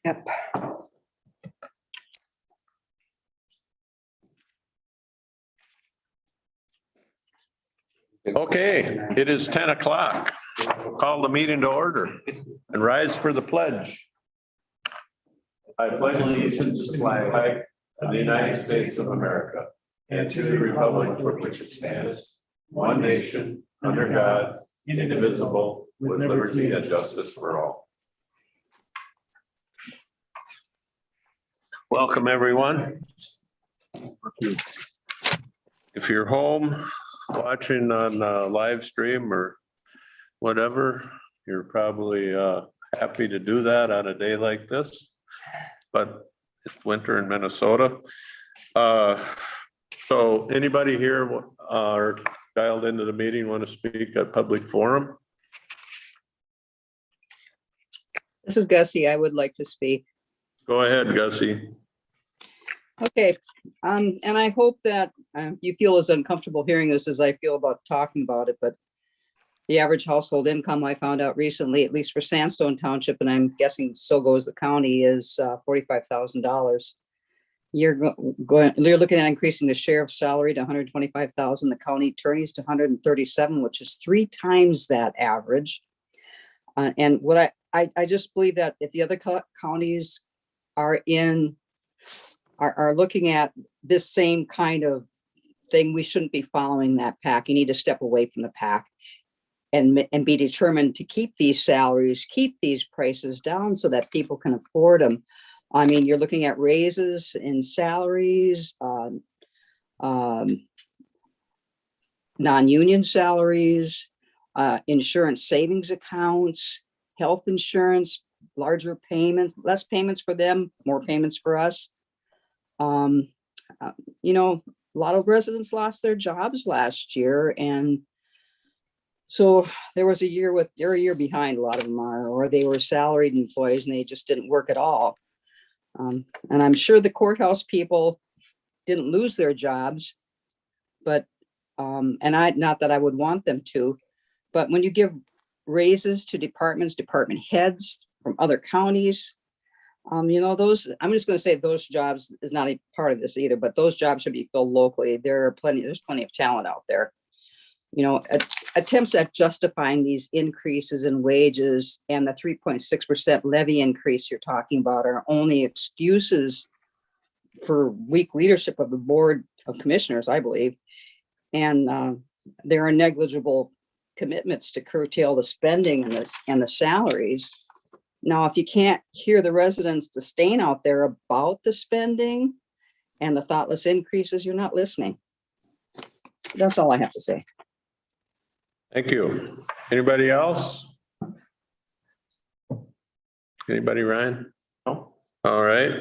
Yep. Okay, it is 10 o'clock. Call the meeting to order and rise for the pledge. I pledge allegiance to the flag of the United States of America and to the republic for which it stands, one nation, under God, indivisible, with liberty and justice for all. Welcome, everyone. If you're home watching on live stream or whatever, you're probably happy to do that on a day like this, but it's winter in Minnesota. So anybody here or dialed into the meeting want to speak at public forum? This is Gussie. I would like to speak. Go ahead, Gussie. Okay, and I hope that you feel as uncomfortable hearing this as I feel about talking about it, but the average household income I found out recently, at least for Sandstone Township, and I'm guessing so goes the county, is $45,000. You're looking at increasing the sheriff's salary to $125,000, the county attorney's to $137,000, which is 3 times that average. And what I just believe that if the other counties are looking at this same kind of thing, we shouldn't be following that pack. You need to step away from the pack and be determined to keep these salaries, keep these prices down so that people can afford them. I mean, you're looking at raises in salaries, non-union salaries, insurance savings accounts, health insurance, larger payments, less payments for them, more payments for us. You know, a lot of residents lost their jobs last year, and so there was a year they're a year behind, a lot of them are, or they were salaried employees and they just didn't work at all. And I'm sure the courthouse people didn't lose their jobs, but not that I would want them to, but when you give raises to department heads from other counties, you know, those, I'm just going to say those jobs is not a part of this either, but those jobs should be filled locally. There's plenty of talent out there. You know, attempts at justifying these increases in wages and the 3.6% levy increase you're talking about are only excuses for weak leadership of the Board of Commissioners, I believe. And there are negligible commitments to curtail the spending and the salaries. Now, if you can't hear the residents disdain out there about the spending and the thoughtless increases, you're not listening. That's all I have to say. Thank you. Anybody else? Anybody, Ryan? No. All right.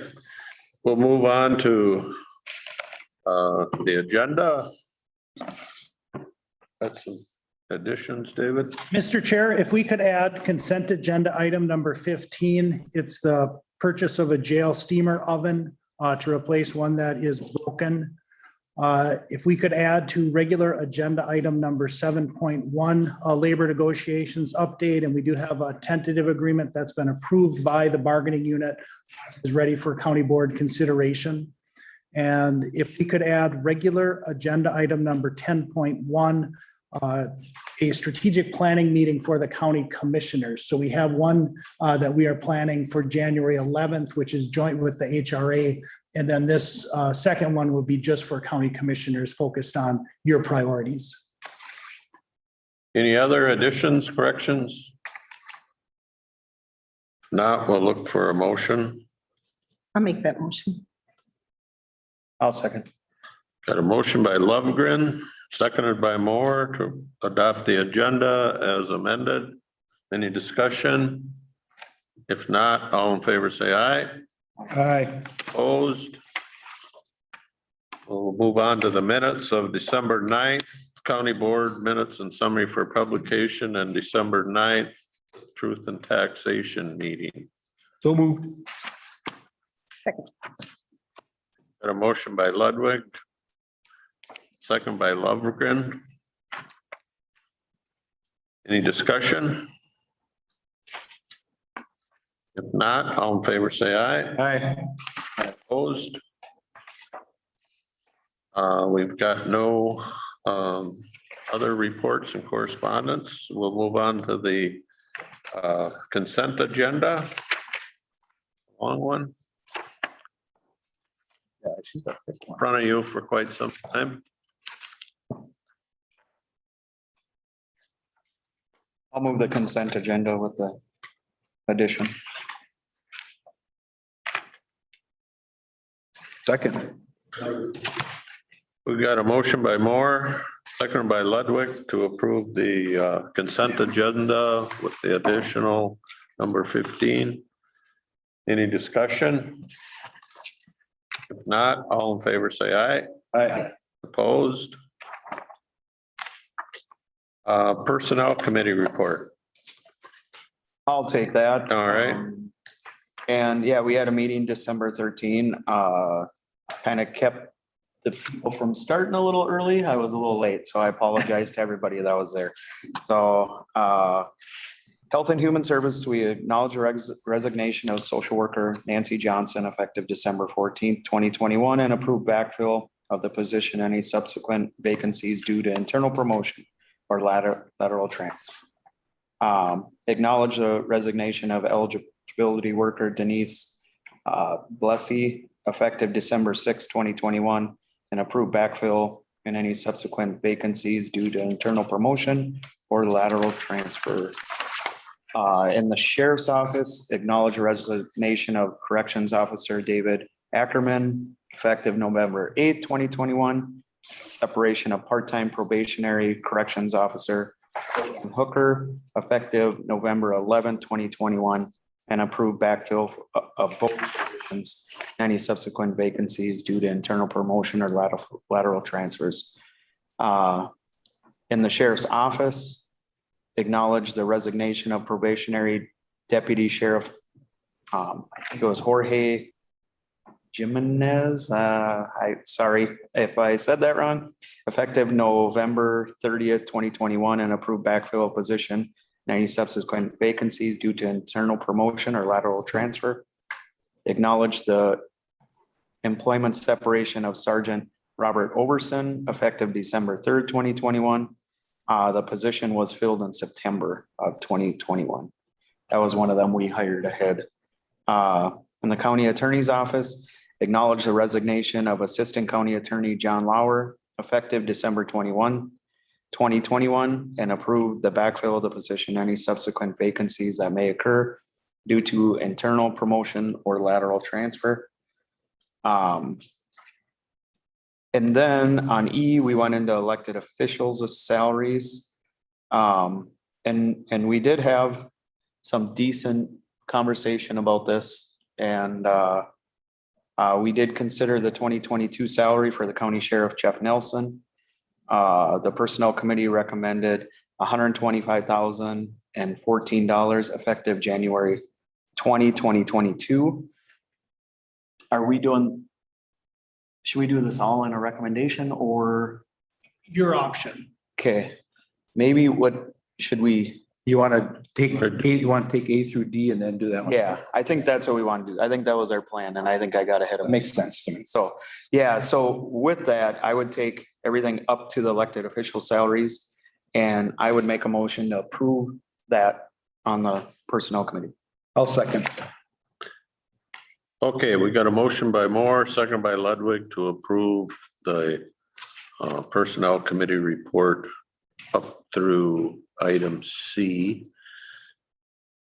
We'll move on to the agenda. That's some additions, David. Mr. Chair, if we could add consent agenda item number 15, it's the purchase of a jail steamer oven to replace one that is broken. If we could add to regular agenda item number 7.1, labor negotiations update, and we do have a tentative agreement that's been approved by the bargaining unit, is ready for county board consideration. And if we could add regular agenda item number 10.1, a strategic planning meeting for the county commissioners. So we have one that we are planning for January 11th, which is joint with the HRA. And then this second one will be just for county commissioners focused on your priorities. Any other additions, corrections? If not, we'll look for a motion. I'll make that motion. I'll second. Got a motion by Lovegren, seconded by Moore to adopt the agenda as amended. Any discussion? If not, all in favor say aye. Aye. Opposed? We'll move on to the minutes of December 9th, County Board minutes and summary for publication, and December 9th, Truth and Taxation meeting. So moved. Second. Got a motion by Ludwig, second by Lovegren. Any discussion? If not, all in favor, say aye. Aye. Opposed? We've got no other reports and correspondence. We'll move on to the consent agenda. Long one, Yeah, she's the fifth in one. front of you for quite some time. I'll move the consent agenda with the addition. Second. We got a motion by Moore, seconded by Ludwig to approve the consent agenda with the additional number 15. Any discussion? If not, all in favor, say aye. Aye. Opposed? Personnel committee report. I'll take that. All right. And yeah, we had a meeting December 13. Kind of kept the people from starting a little early. I was a little late, so I apologize to everybody that was there. So Health and Human Services, we acknowledge the resignation of social worker Nancy Johnson effective December 14th, 2021, and approve backfill of the position, any subsequent vacancies due to internal promotion or lateral transfer. Acknowledge the resignation of eligibility worker Denise Blessy effective December 6, 2021, and approve backfill and any subsequent vacancies due to internal promotion or lateral transfer. In the sheriff's office, acknowledge the resignation of corrections officer David Ackerman effective November 8, 2021. Separation of part-time probationary corrections officer Hooker effective November 11, 2021, and approve backfill of both positions, any subsequent vacancies due to internal promotion or lateral transfers. In the sheriff's office, acknowledge the resignation of probationary deputy sheriff. I think it was Jorge Jimenez. Sorry if I said that wrong. Effective November 30th, 2021, and approve backfill of position. Any subsequent vacancies due to internal promotion or lateral transfer. Acknowledge the employment separation of Sergeant Robert Overson effective December 3rd, 2021. The position was filled in September of 2021. That was one of them we hired ahead. In the county attorney's office, acknowledge the resignation of Assistant County Attorney John Lauer effective December 21, 2021, and approve the backfill of the position, any subsequent vacancies that may occur due to internal promotion or lateral transfer. And then on E, we went into elected officials' salaries. And we did have some decent conversation about this. And we did consider the 2022 salary for the county sheriff, Jeff Nelson. The personnel committee recommended $125,014 effective January 20, 2022. Are we doing, should we do this all in a recommendation or? Your option. Okay, maybe what should we? You want to take A, you want to take A through D and then do that one? Yeah, I think that's what we want to do. I think that was our plan and I think I got ahead of That it. makes sense to me. So, yeah, so with that, I would take everything up to the elected official salaries. And I would make a motion to approve that on the personnel committee. I'll second. Okay, we got a motion by Moore, second by Ludwig to approve the personnel committee report up through item C.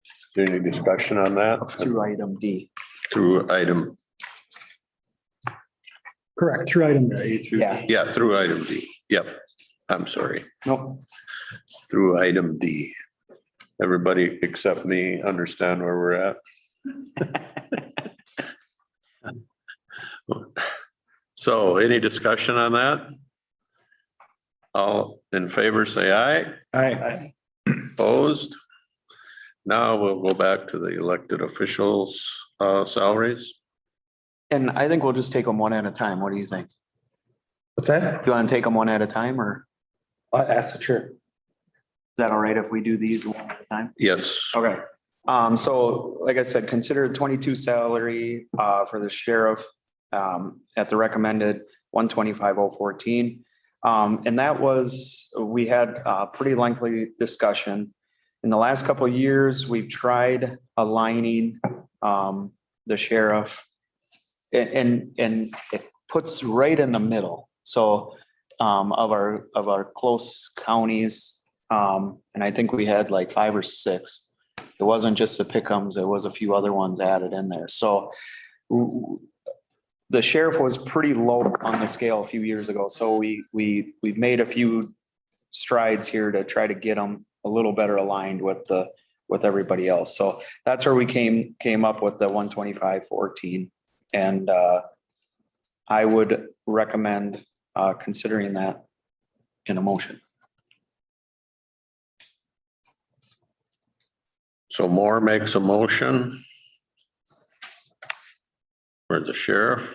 Is there any discussion on that? Through item D. Through item, Correct, through item. Yeah, yeah, through item D. Yep, I'm sorry, nope. through item D. Everybody except me understand where we're at. So any discussion on that? All in favor, say aye. Aye. Opposed? Now we'll go back to the elected officials' salaries. And I think we'll just take them one at a time. What do you think? What's that? Do you want to take them one at a time or I'll ask the chair. is that all right if we do these one at a time? Yes, Okay, So like I said, consider 22 salary, for the sheriff, at the recommended 125,014. And that was, we had a pretty lengthy discussion. In the last couple of years, we've tried aligning, the sheriff. And it puts right in the middle. So, of our close counties, and I think we had like 5 or 6. It wasn't just the Pickums, there was a few other ones added in there. So the sheriff was pretty low on the scale a few years ago. So we've made a few strides here to try to get them a little better aligned with everybody else. So that's where we came up with the 125,14. And I would recommend considering that in a motion. So Moore makes a motion for the sheriff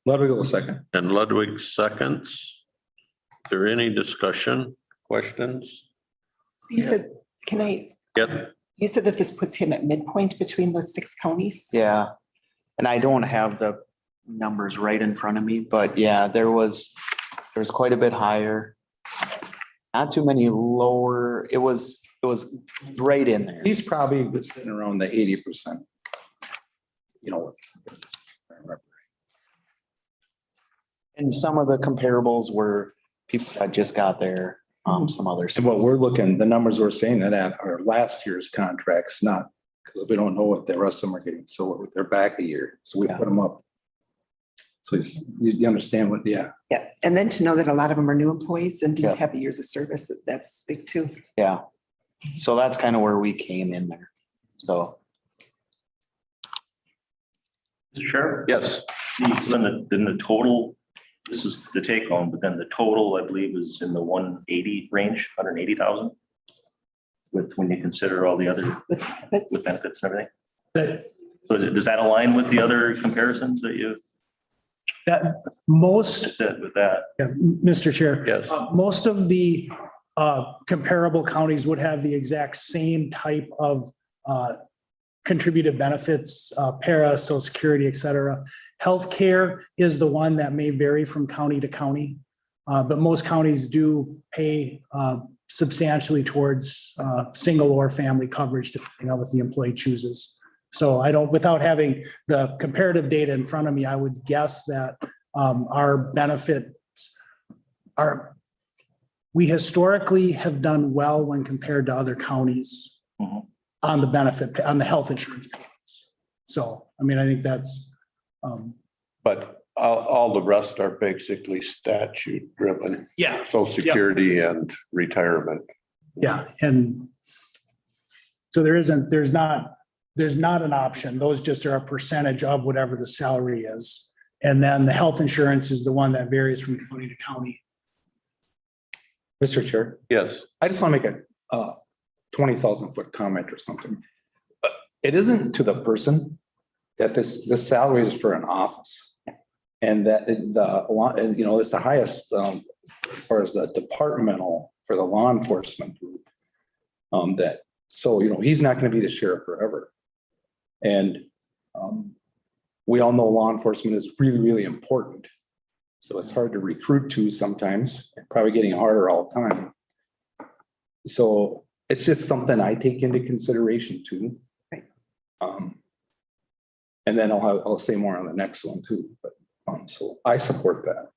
Ludwig will second. and Ludwig seconds. Is there any discussion, questions? So you said, can I, Yep, you said that this puts him at midpoint between those 6 counties? Yeah. And I don't have the numbers right in front of me, but yeah, there was quite a bit higher. Not too many lower. It was right in there. He's probably sitting around the 80%. You know. And some of the comparables were people that just got there, some others. And what we're looking, the numbers we're saying that at are last year's contracts, not, because we don't know what the rest of them are getting. So they're back a year. So we put them up. So you understand what, yeah. Yeah, and then to know that a lot of them are new employees and didn't Yeah. have the years of service, that's big too. Yeah. So that's kind of where we came in there. So Sure. yes, Then the total, this was the take home, but then the total, I believe, is in the 180 range, 180,000. When you consider all the other With with benefits and everything. That, So does that align with the other comparisons that you that most, said with that? yeah, Mr. Chair. yes. Most of the comparable counties would have the exact same type of contributive benefits, para, social security, et cetera. Healthcare is the one that may vary from county to county, but most counties do pay substantially towards single or family coverage, depending on what the employee chooses. So I don't, without having the comparative data in front of me, I would guess that our benefits we historically have done well when compared to other counties Mhm. on the benefit, on the health insurance payments. So, I mean, I think that's, But all the rest are basically statute driven, yeah, social security and retirement. yeah. And so there's not an option. Those just are a percentage of whatever the salary is. And then the health insurance is the one that varies from county to county. Mr. Chair, Yes, I just want to make a 20,000 foot comment or something. It isn't to the person that this salary is for an office. And that it's the highest, as far as the departmental for the law enforcement group. So he's not going to be the sheriff forever. And we all know law enforcement is really, really important. So it's hard to recruit to sometimes, probably getting harder all the time. So it's just something I take into consideration too. Right. And then I'll say more on the next one too, but so I support that.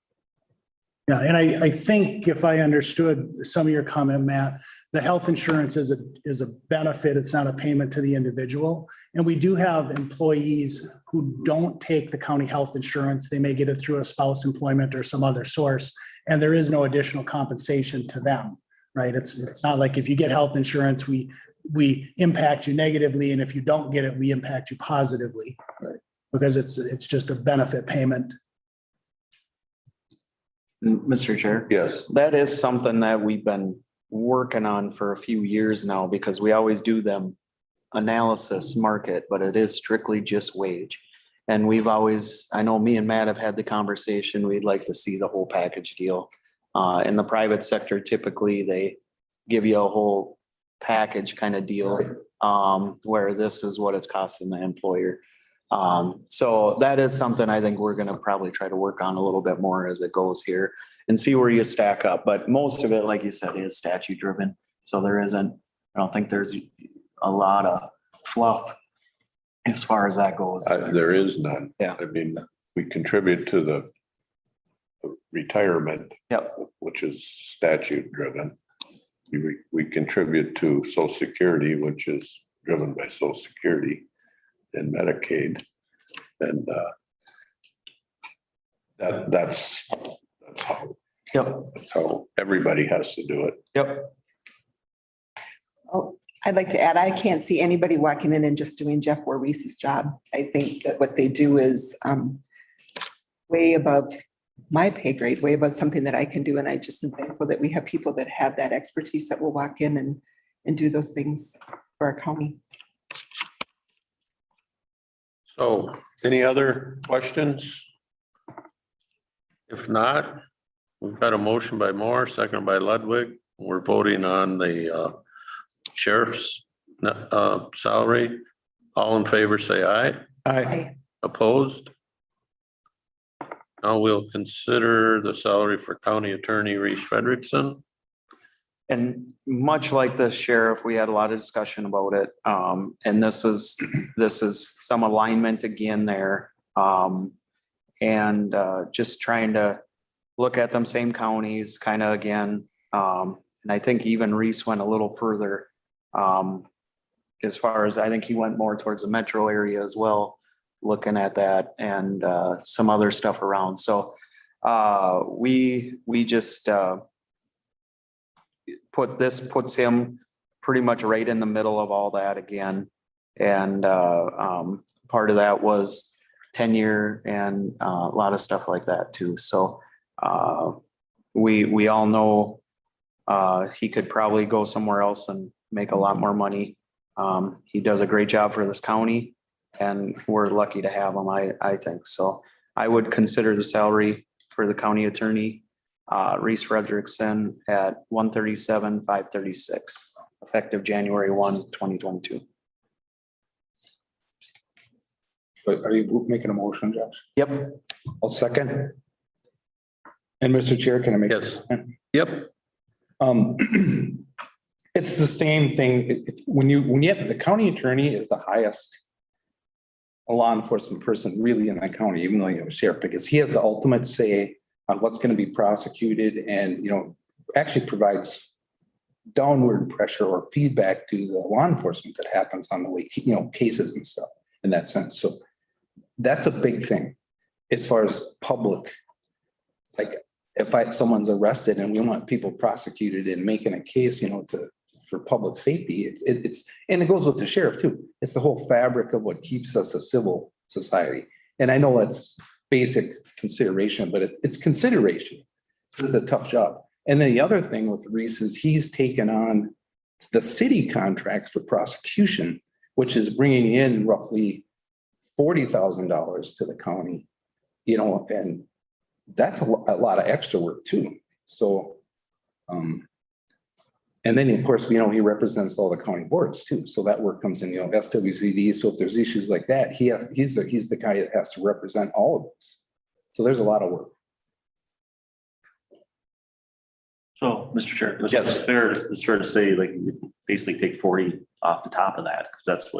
Yeah, and I think if I understood some of your comment, Matt, the health insurance is a benefit. It's not a payment to the individual. And we do have employees who don't take the county health insurance. They may get it through a spouse employment or some other source, and there is no additional compensation to them, right? It's not like if you get health insurance, we impact you negatively, and if you don't get it, we impact you positively. Right. Because it's just a benefit payment. Mr. Chair. yes, That is something that we've been working on for a few years now, because we always do them analysis market, but it is strictly just wage. And we've always, I know me and Matt have had the conversation, we'd like to see the whole package deal. In the private sector, typically they give you a whole package kind of deal. where this is what it's costing the employer. So that is something I think we're gonna probably try to work on a little bit more as it goes here and see where you stack up. But most of it, like you said, is statute driven. So there isn't, I don't think there's a lot of fluff as far as that goes. There is none. Yeah. I mean, we contribute to the retirement. Yep. Which is statute driven. We contribute to Social Security, which is driven by Social Security and Medicaid. And that's how, Yep, that's how everybody has to do it. yep. Oh, I'd like to add, I can't see anybody walking in and just doing Jeff Voorhees's job. I think that what they do is way above my pay grade, way above something that I can do. And I just am thankful that we have people that have that expertise that will walk in and do those things for our county. So any other questions? If not, we've got a motion by Moore, second by Ludwig. We're voting on the sheriff's salary. All in favor, say aye. I- Opposed? Now we'll consider the salary for County Attorney Reese Frederickson. And much like the sheriff, we had a lot of discussion about it. And this is some alignment again there. And just trying to look at them same counties kind of again. And I think even Reese went a little further. As far as, I think he went more towards the metro area as well, looking at that and some other stuff around. So we just puts him pretty much right in the middle of all that again. And part of that was tenure and a lot of stuff like that too. So we all know he could probably go somewhere else and make a lot more money. He does a great job for this county and we're lucky to have him, I think. So I would consider the salary for the county attorney, Reese Frederickson, at $137,536, effective January 1, 2022. But are you making a motion, Josh? Yep. I'll second. And Mr. Chair, can I make? Yes. Yep. It's the same thing. When you have, the county attorney is the highest law enforcement person really in that county, even though you have a sheriff, because he has the ultimate say on what's going to be prosecuted and, actually provides downward pressure or feedback to the law enforcement that happens on the way, cases and stuff in that sense. So that's a big thing as far as public. Like if someone's arrested and we want people prosecuted and making a case, for public safety, it's and it goes with the sheriff too. It's the whole fabric of what keeps us a civil society. And I know that's basic consideration, but it's consideration. It's a tough job. And then the other thing with Reese is he's taken on the city contracts for prosecution, which is bringing in roughly $40,000 to the county, and that's a lot of extra work too. So, and then of course, he represents all the county boards too. So that work comes in, SWCD. So if there's issues like that, he's the guy that has to represent all of us. So there's a lot of work. So, Mr. Chair, it's Yes. fair to say, like, you basically take 40 off the top of that, because that's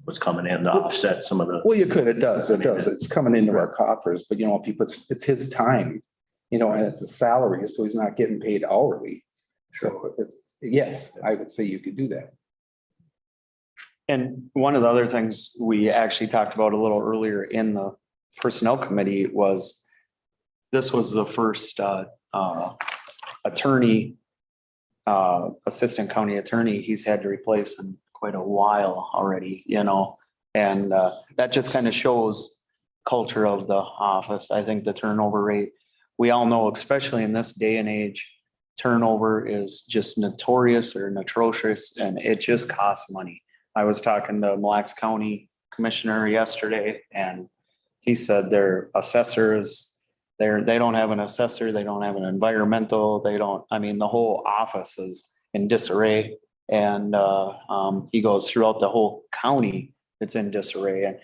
what's coming in to offset some of the. Well, you could, it does. It's coming into our coffers, but if he puts, it's his time, and it's a salary, so he's not getting paid hourly. So yes, I would say you could do that. And one of the other things we actually talked about a little earlier in the personnel committee was this was the first attorney, assistant county attorney he's had to replace in quite a while already, and that just kind of shows culture of the office. I think the turnover rate, we all know, especially in this day and age, turnover is just notorious or atrocious, and it just costs money. I was talking to Mille Lacs County Commissioner yesterday, and he said their assessors, they don't have an assessor, they don't have an environmental, the whole office is in disarray. And he goes throughout the whole county, it's in disarray.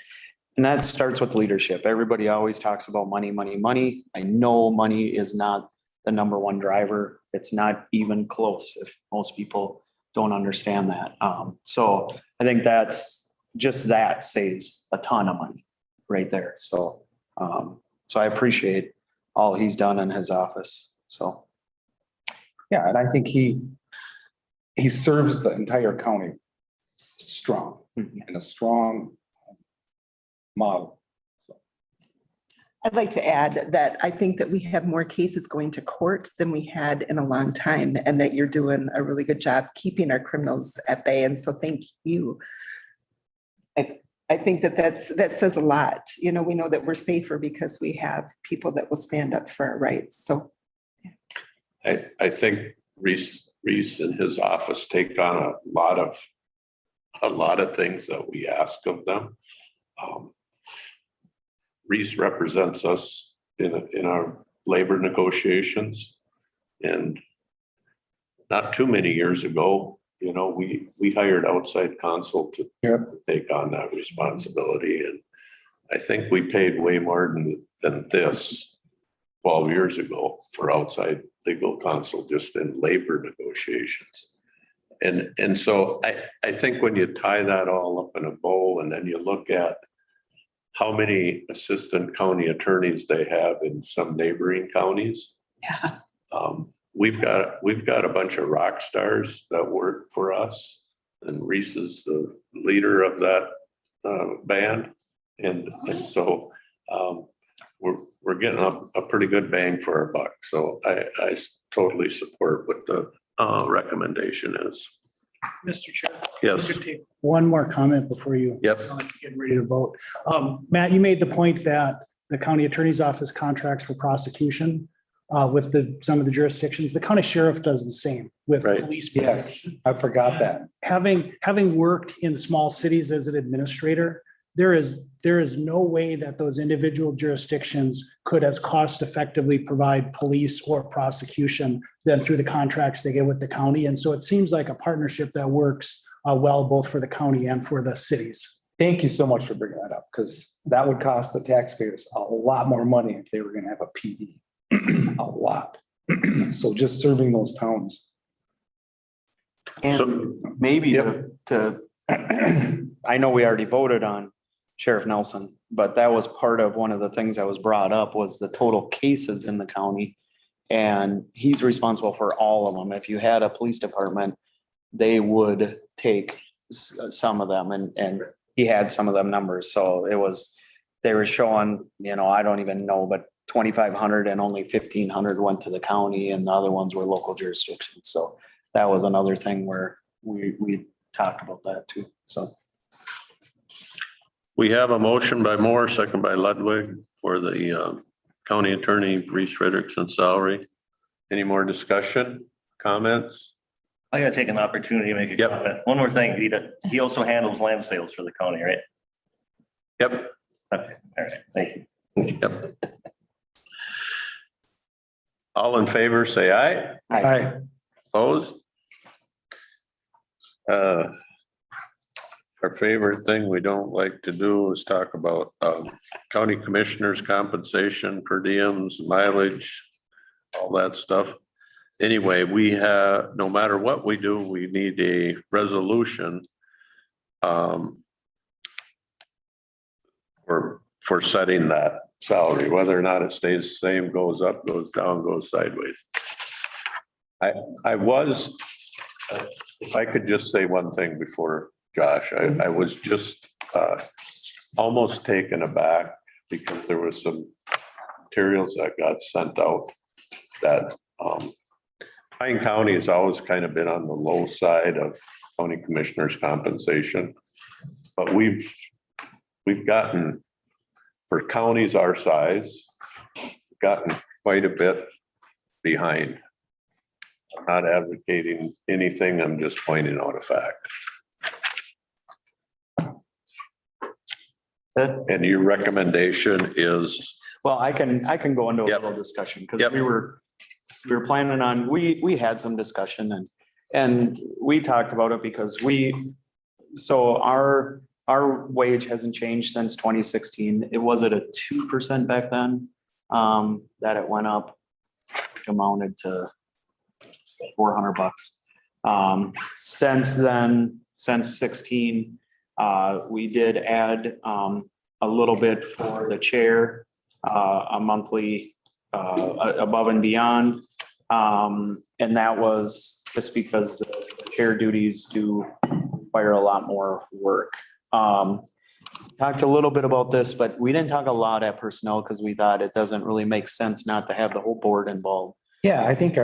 And that starts with leadership. Everybody always talks about money, money, money. I know money is not the number one driver. It's not even close if most people don't understand that. So I think that's just that saves a ton of money right there. So I appreciate all he's done in his office. So. Yeah, and I think he serves the entire county strong, in a strong model. I'd like to add that I think that we have more cases going to court than we had in a long time, and that you're doing a really good job keeping our criminals at bay. And so thank you. I think that says a lot. You know, we know that we're safer because we have people that will stand up for our rights. So I think Reese and his office take on a lot of things that we ask of them. Reese represents us in our labor negotiations, and not too many years ago, you know, we hired outside counsel to take on that responsibility, and I think we paid way more than this 12 years ago for outside legal counsel just in labor negotiations. And so I think when you tie that all up in a bowl and then you look at how many assistant county attorneys they have in some neighboring counties. yeah, We've got a bunch of rock stars that work for us, and Reese is the leader of that band. And so we're getting a pretty good bang for our buck. So I totally support what the recommendation is. Mr. Chair. Yes. I could take one more comment before you. Yep. Get ready to vote. Matt, you made the point that the county attorney's office contracts for prosecution with some of the jurisdictions. The county sheriff does the same with Right. police. Yes, protection. I forgot that. Having worked in small cities as an administrator, there is no way that those individual jurisdictions could as cost effectively provide police or prosecution than through the contracts they get with the county. And so it seems like a partnership that works well, both for the county and for the cities. Thank you so much for bringing that up, because that would cost the taxpayers a lot more money if they were going to have a PD. A lot. So just serving those towns. And maybe I know we already voted on Sheriff Nelson, but that was part of one of the things that was brought up was the total cases in the county. And he's responsible for all of them. If you had a police department, they would take some of them, and he had some of them numbers. So they were showing, you know, I don't even know, but 2,500 and only 1,500 went to the county, and the other ones were local jurisdictions. So that was another thing where we talked about that too. So. We have a motion by Moore, second by Ludwig for the county attorney Reese Frederickson's salary. Any more discussion, comments? I gotta take an opportunity to make a Yep. comment. One more thing, he also handles land sales for the county, right? Yep. Okay, all right, thank you. Yep. All in favor, say aye. Aye. Opposed? Our favorite thing we don't like to do is talk about county commissioners' compensation, per diems, mileage, all that stuff. Anyway, we have, no matter what we do, we need a resolution for setting that salary, whether or not it stays the same, goes up, goes down, goes sideways. I was, if I could just say one thing before Josh, I was just almost taken aback because there was some materials that got sent out that Pine County has always kind of been on the low side of county commissioners' compensation. But we've gotten, for counties our size, gotten quite a bit behind. I'm not advocating anything, I'm just pointing out a fact. And your recommendation is? Well, I can go into a Yep. little discussion because Yep. we were planning on, we had some discussion And we talked about it because so our wage hasn't changed since 2016. It was at a 2% back then, that it went up, which amounted to $400. Since then, since 16, we did add, a little bit for the chair, a monthly, above and beyond. And that was just because the chair duties do require a lot more work. Talked a little bit about this, but we didn't talk a lot at personnel because we thought it doesn't really make sense not to have the whole board involved. Yeah, I think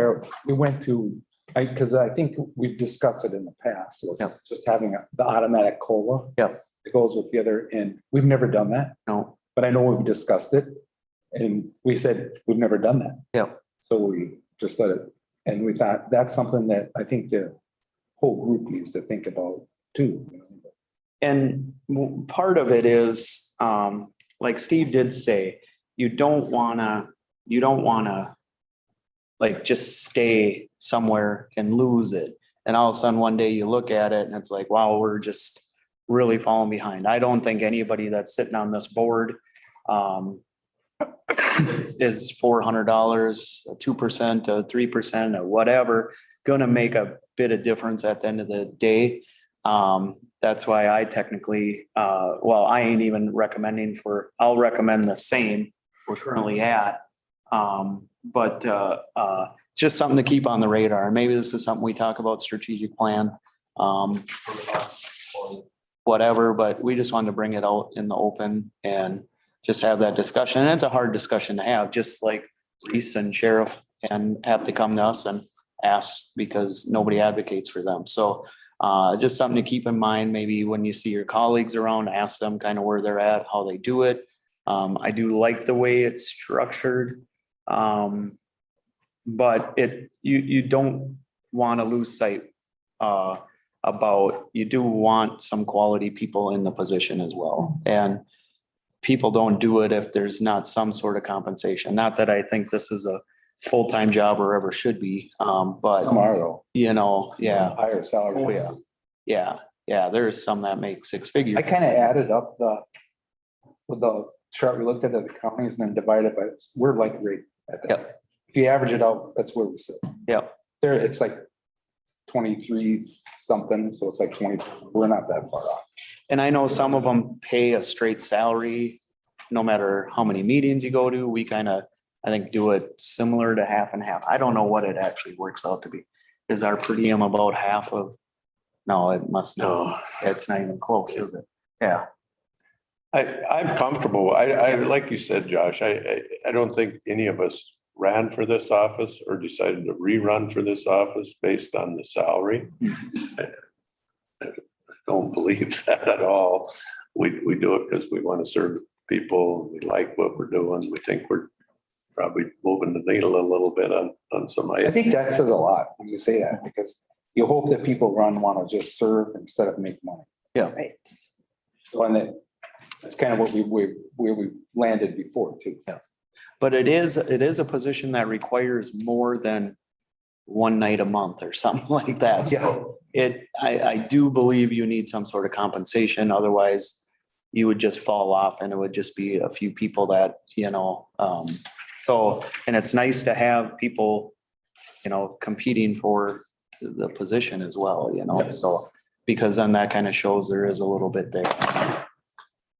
we went to, because I think we've discussed it in the past, was Yep. just having the automatic COLA. Yep. It goes with the other, and we've never done that, No, but I know we've discussed it. And we said, we've never done that. Yep. So we just let it, and we thought that's something that I think the whole group needs to think about too. and part of it is, like Steve did say, you don't wanna like just stay somewhere and lose it. And all of a sudden, one day you look at it and it's like, wow, we're just really falling behind. I don't think anybody that's sitting on this board is $400, 2%, 3%, or whatever, gonna make a bit of difference at the end of the day. That's why I technically, well, I ain't even recommending I'll recommend the same we're currently at. But just something to keep on the radar. Maybe this is something we talk about strategic plan, for us or whatever, but we just wanted to bring it out in the open and just have that discussion. And it's a hard discussion to have, just like police and sheriff and have to come to us and ask because nobody advocates for them. So just something to keep in mind, maybe when you see your colleagues around, ask them kind of where they're at, how they do it. I do like the way it's structured. But you don't want to lose sight about, you do want some quality people in the position as well. And people don't do it if there's not some sort of compensation. Not that I think this is a full-time job or ever should be, but Tomorrow. you know, yeah. Higher salary. Oh, yeah. Yeah. There's some that make six figures. I kind of added up with the chart we looked at the counties and then divided by, we're like right at that. Yep. If you average it out, that's where we sit. Yep. There, it's like 23 something, so it's like 20, we're not that far off. And I know some of them pay a straight salary, no matter how many meetings you go to. We kind of, I think, do it similar to half and half. I don't know what it actually works out to be. Is our per diem about half of? No, it must not. It's not even close, is it? Yeah. I'm comfortable. I like you said, Josh, I don't think any of us ran for this office or decided to rerun for this office based on the salary. I don't believe that at all. We do it because we want to serve people. We like what we're doing. We think we're probably moving the needle a little bit on some I items. think that says a lot when you say that, because you hope that people want to just serve instead of make money. Right. So, and that's kind of what where we landed before too. Yeah. But it is a position that requires more than one night a month or something like that. So I do believe you need some sort of compensation. Otherwise you would just fall off and it would just be a few people that, so, and it's nice to have people, competing for the position as well, Yes. so, because then that kind of shows there is a little bit there.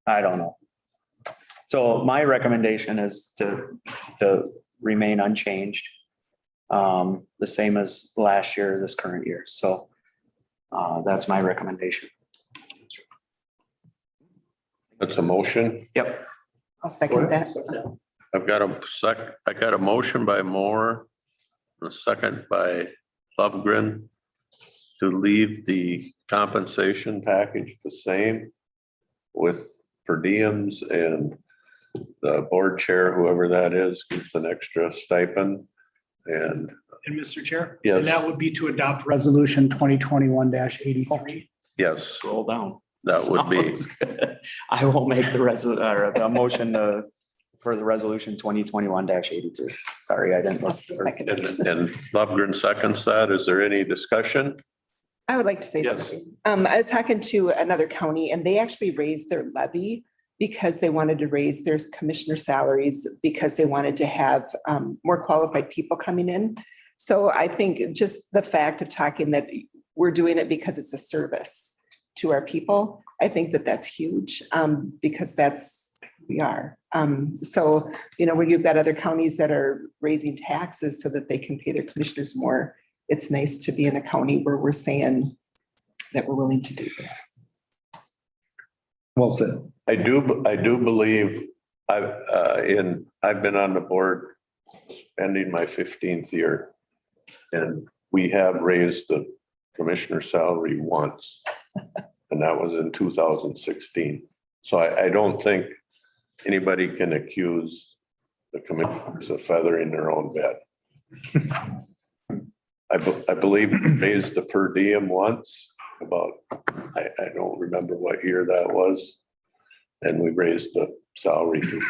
I don't know. So my recommendation is to remain unchanged. The same as last year, this current year. So that's my recommendation. That's a motion. Yep. I'll second that. I got a motion by Moore, a second by Lovegren to leave the compensation package the same with per diems, and the board chair, whoever that is, gets an extra stipend. And Mr. Chair? Yes. And that would be to adopt resolution 2021-83. yes, Scroll down. that would be, Sounds good. I will make the motion to for the resolution 2021-83. Sorry, I didn't. Second. And Lovegren seconds that. Is there any discussion? I would like to say Yes. something. I was talking to another county and they actually raised their levy because they wanted to raise their commissioner salaries because they wanted to have more qualified people coming in. So I think just the fact of talking that we're doing it because it's a service to our people, I think that that's huge because that's who we are. So, you know, when you've got other counties that are raising taxes so that they can pay their commissioners more, it's nice to be in a county where we're saying that we're willing to do this. Well said. I do believe I've been on the board ending my 15th year. And we have raised the commissioner salary once. And that was in 2016. So I don't think anybody can accuse the commissioners of feathering their own bed. I believe we raised the per diem once about, I don't remember what year that was. And we raised the salary to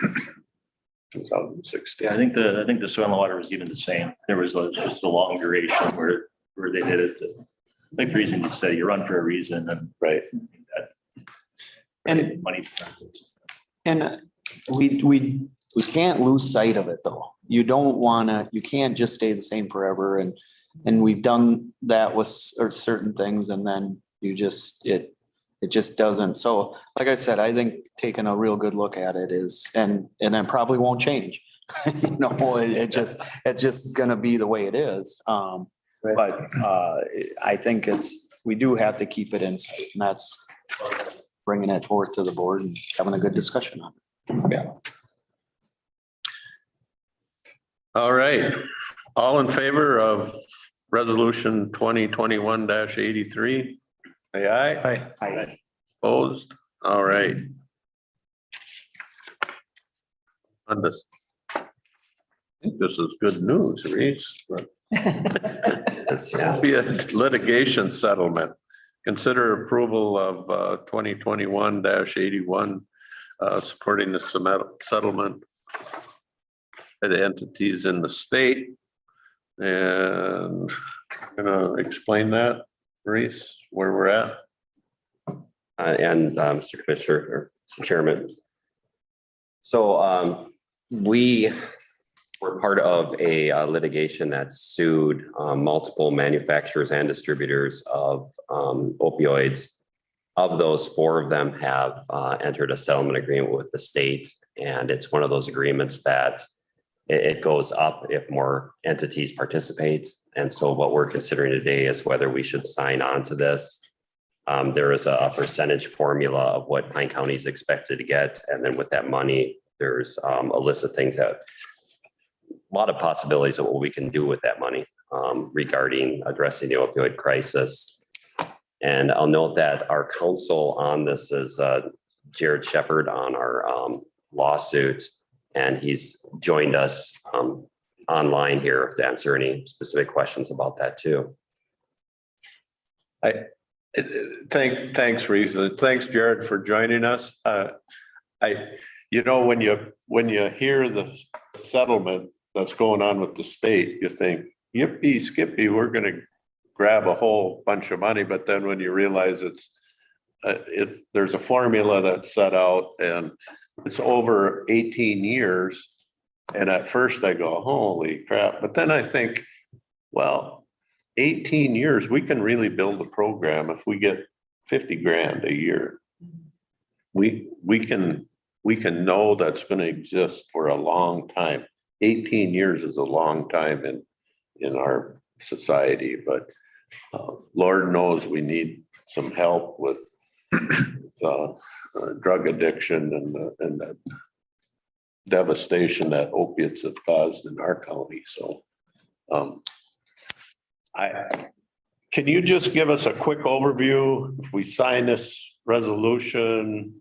2016. Yeah, I think the soil and water was even the same. There was just a long duration where they did it. I think the reason you said you run for a reason and. Right. And Money. we can't lose sight of it though. You can't just stay the same forever. And we've done that with certain things and then it just doesn't. So like I said, I think taking a real good look at it and it probably won't change. You know, it's just gonna be the way it is. But I think we do have to keep it in sight, and that's bringing it forth to the board and having a good discussion on it. Yeah. All right. All in favor of resolution 2021-83? Say aye. Aye. Opposed? All right. On this, I think this is good news, Reese. Be a litigation settlement. Consider approval of 2021-81 supporting the settlement of the entities in the state. And I'm gonna explain that, Reese, where we're at. And Mr. Commissioner or Mr. Chairman. So we were part of a litigation that sued multiple manufacturers and distributors of opioids. Of those, 4 of them have entered a settlement agreement with the state. And it's one of those agreements that it goes up if more entities participate. And so what we're considering today is whether we should sign on to this. There is a percentage formula of what Pine County is expected to get. And then with that money, there's a list of things that, a lot of possibilities of what we can do with that money regarding addressing the opioid crisis. And I'll note that our counsel on this is Jared Shepard on our lawsuit. And he's joined us online here to answer any specific questions about that too. Thanks, Reese. Thanks, Jared, for joining us. You know, when you hear the settlement that's going on with the state, you think, yippee skippy, we're going to grab a whole bunch of money. But then when you realize there's a formula that's set out and it's over 18 years. And at first I go, holy crap. But then I think, well, 18 years, we can really build a program if we get 50 grand a year. We can know that's going to exist for a long time. 18 years is a long time in our society, but Lord knows we need some help with drug addiction and the devastation that opiates have caused in our county. So can you just give us a quick overview? If we sign this resolution,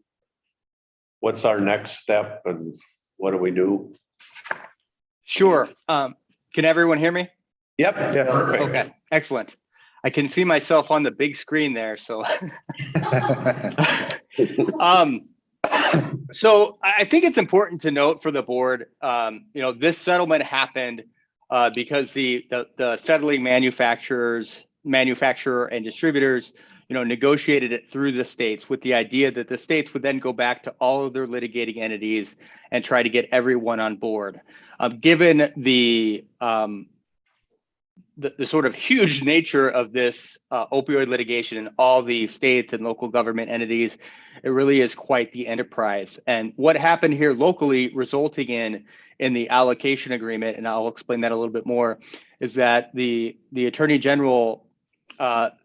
what's our next step and what do we do? Sure. Can everyone hear me? Yep. Perfect. Okay, excellent. I can see myself on the big screen there, so. So I think it's important to note for the board, this settlement happened because the settling manufacturer and distributors, negotiated it through the states with the idea that the states would then go back to all of their litigating entities and try to get everyone on board. Given the sort of huge nature of this opioid litigation in all the states and local government entities, it really is quite the enterprise. And what happened here locally, resulting in the allocation agreement, and I'll explain that a little bit more, is that the Attorney General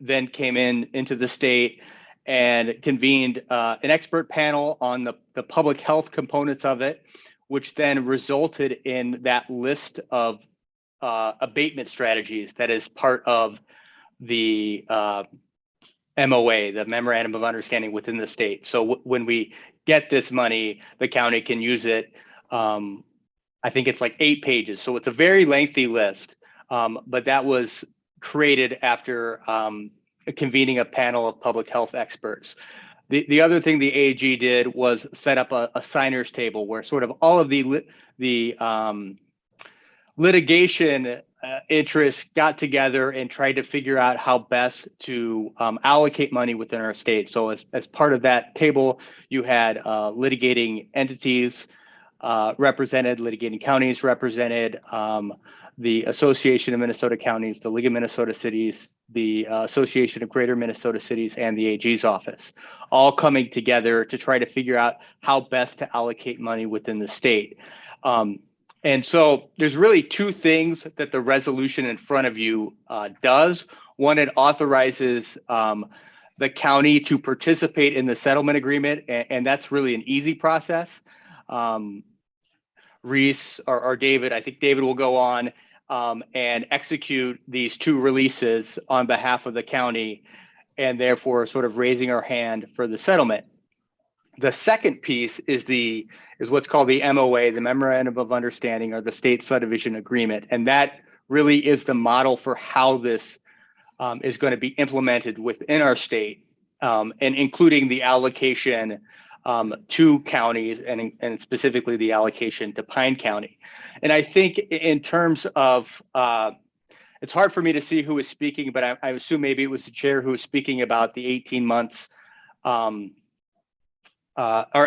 then came into the state and convened an expert panel on the public health components of it, which then resulted in that list of abatement strategies that is part of the MOA, the Memorandum of Understanding within the state. So when we get this money, the county can use it. I think it's like 8 pages. So it's a very lengthy list, but that was created after convening a panel of public health experts. The other thing the AG did was set up a signers table where sort of all of the litigation interests got together and tried to figure out how best to allocate money within our state. So as part of that table, you had litigating entities represented, litigating counties represented, the Association of Minnesota Counties, the League of Minnesota Cities, the Association of Greater Minnesota Cities, and the AG's office, all coming together to try to figure out how best to allocate money within the state. And so there's really 2 things that the resolution in front of you does. One, it authorizes the county to participate in the settlement agreement, and that's really an easy process. Reese or David, I think David will go on and execute these 2 releases on behalf of the county, and therefore sort of raising our hand for the settlement. The second piece is what's called the MOA, the Memorandum of Understanding, or the State Subdivision Agreement. And that really is the model for how this is going to be implemented within our state, and including the allocation to counties and specifically the allocation to Pine County. And I think in terms of, it's hard for me to see who is speaking, but I assume maybe it was the chair who was speaking about the 18 months or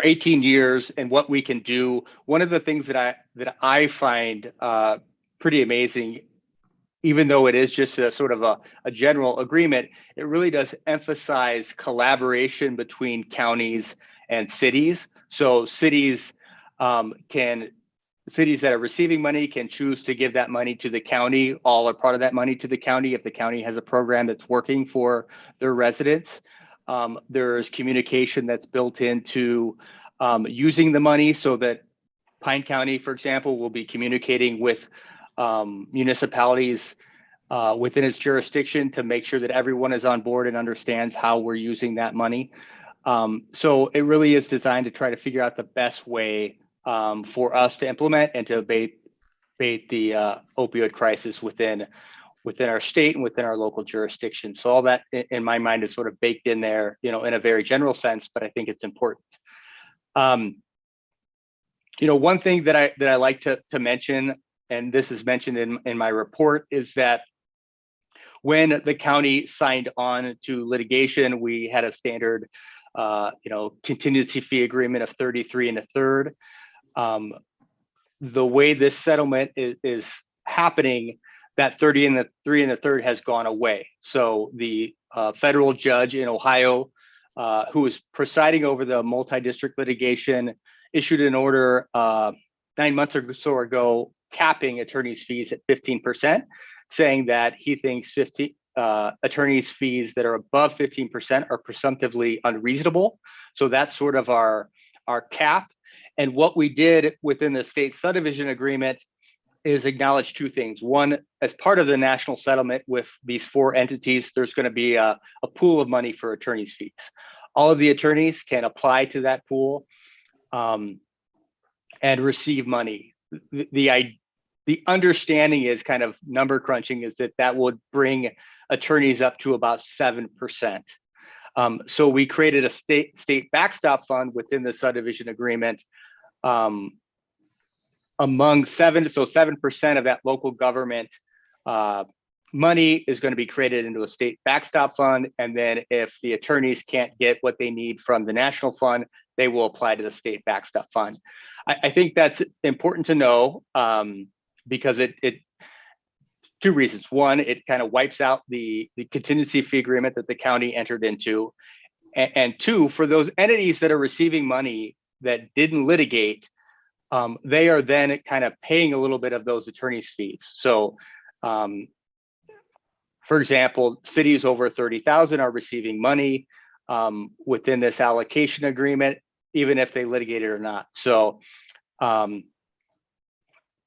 18 years and what we can do. One of the things that I find pretty amazing, even though it is just a sort of a general agreement, it really does emphasize collaboration between counties and cities. So cities cities that are receiving money can choose to give that money to the county, all or part of that money to the county if the county has a program that's working for their residents. There's communication that's built into using the money, so that Pine County, for example, will be communicating with municipalities within its jurisdiction to make sure that everyone is on board and understands how we're using that money. So it really is designed to try to figure out the best way for us to implement and to abate the opioid crisis within our state and within our local jurisdiction. So all that in my mind is sort of baked in there, in a very general sense, but I think it's important. One thing that I like to mention, and this is mentioned in my report, is that when the county signed on to litigation, we had a standard contingency fee agreement of 33 1/3. The way this settlement is happening, that 33 1/3 has gone away. So the federal judge in Ohio, who was presiding over the multi-district litigation, issued an order 9 months or so ago, capping attorneys' fees at 15%, saying that he thinks attorneys' fees that are above 15% are presumptively unreasonable. So that's sort of our cap. And what we did within the state subdivision agreement is acknowledge 2 things. One, as part of the national settlement with these 4 entities, there's going to be a pool of money for attorneys' fees. All of the attorneys can apply to that pool and receive money. The understanding is, kind of number crunching, is that would bring attorneys up to about 7%. So we created a state backstop fund within the subdivision agreement. Among 7% of that local government money is going to be created into a state backstop fund. And then if the attorneys can't get what they need from the national fund, they will apply to the state backstop fund. I think that's important to know because it two reasons. One, it kind of wipes out the contingency fee agreement that the county entered into. And two, for those entities that are receiving money that didn't litigate, they are then kind of paying a little bit of those attorney's fees. So, for example, cities over 30,000 are receiving money within this allocation agreement, even if they litigated or not. So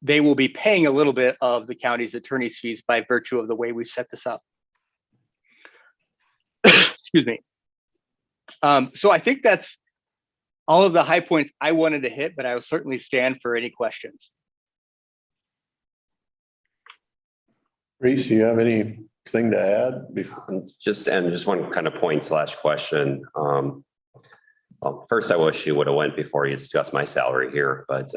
they will be paying a little bit of the county's attorney's fees by virtue of the way we set this up. Excuse me. So I think that's all of the high points I wanted to hit, but I will certainly stand for any questions. Reese, you have anything to add? Just one kind of point / question. Well, first, I wish you would have went before you discussed my salary here, but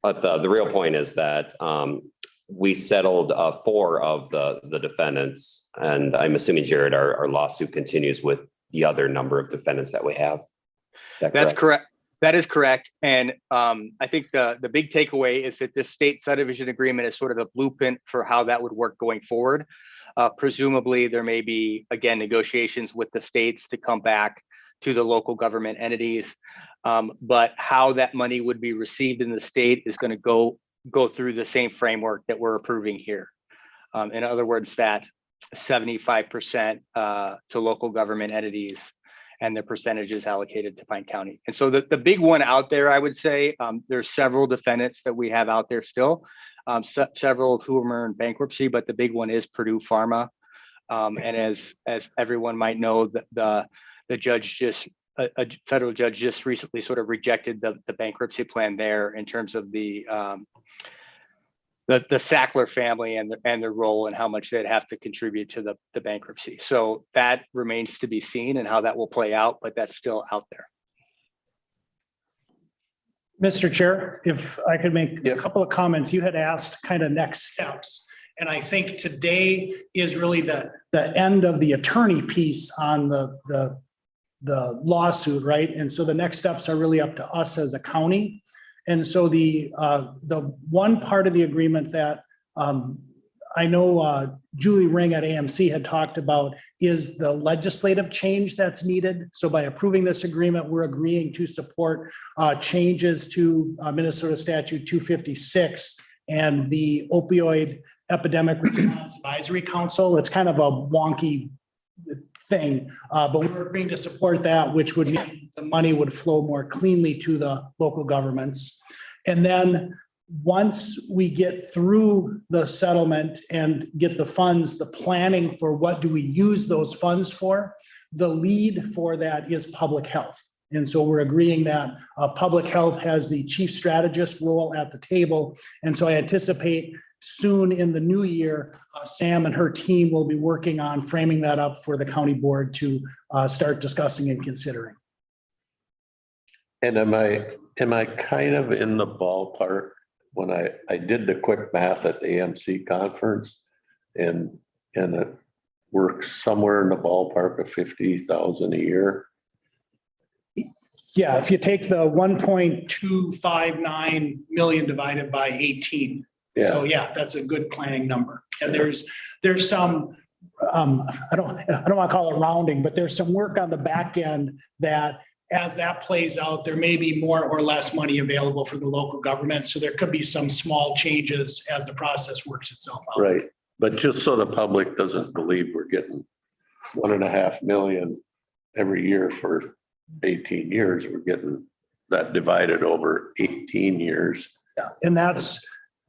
but the real point is that we settled 4 of the defendants, and I'm assuming, Jared, our lawsuit continues with the other number of defendants that we have. Is that correct? That's correct. That is correct. And I think the big takeaway is that this state subdivision agreement is sort of the blueprint for how that would work going forward. Presumably, there may be, again, negotiations with the states to come back to the local government entities. But how that money would be received in the state is going to go through the same framework that we're approving here. In other words, that 75% to local government entities and the percentages allocated to Pine County. And so the big one out there, I would say, there's several defendants that we have out there still, several of whom are in bankruptcy, but the big one is Purdue Pharma. And as everyone might know, the judge a federal judge just recently sort of rejected the bankruptcy plan there in terms of the Sackler family and their role and how much they'd have to contribute to the bankruptcy. So that remains to be seen and how that will play out, but that's still out there. Mr. Chair, if I could make a couple of comments. You had asked kind of next steps. And I think today is really the end of the attorney piece on the lawsuit, right? And so the next steps are really up to us as a county. And so the one part of the agreement that I know Julie Ring at AMC had talked about is the legislative change that's needed. So by approving this agreement, we're agreeing to support changes to Minnesota Statute 256 and the Opioid Epidemic Response Advisory Council. It's kind of a wonky thing, but we're agreeing to support that, which would mean the money would flow more cleanly to the local governments. And then once we get through the settlement and get the funds, the planning for what do we use those funds for, the lead for that is public health. And so we're agreeing that public health has the chief strategist role at the table. And so I anticipate soon in the new year, Sam and her team will be working on framing that up for the county board to start discussing and considering. And am I kind of in the ballpark when I did the quick math at the AMC conference and it works somewhere in the ballpark of 50,000 a year? Yeah, if you take the 1.259 million divided by 18. Yeah. So yeah, that's a good planning number. And there's some, I don't want to call it rounding, but there's some work on the back end that as that plays out, there may be more or less money available for the local government. So there could be some small changes as the process works itself out. Right. But just so the public doesn't believe we're getting 1.5 million every year for 18 years, we're getting that divided over 18 years. Yeah. And that's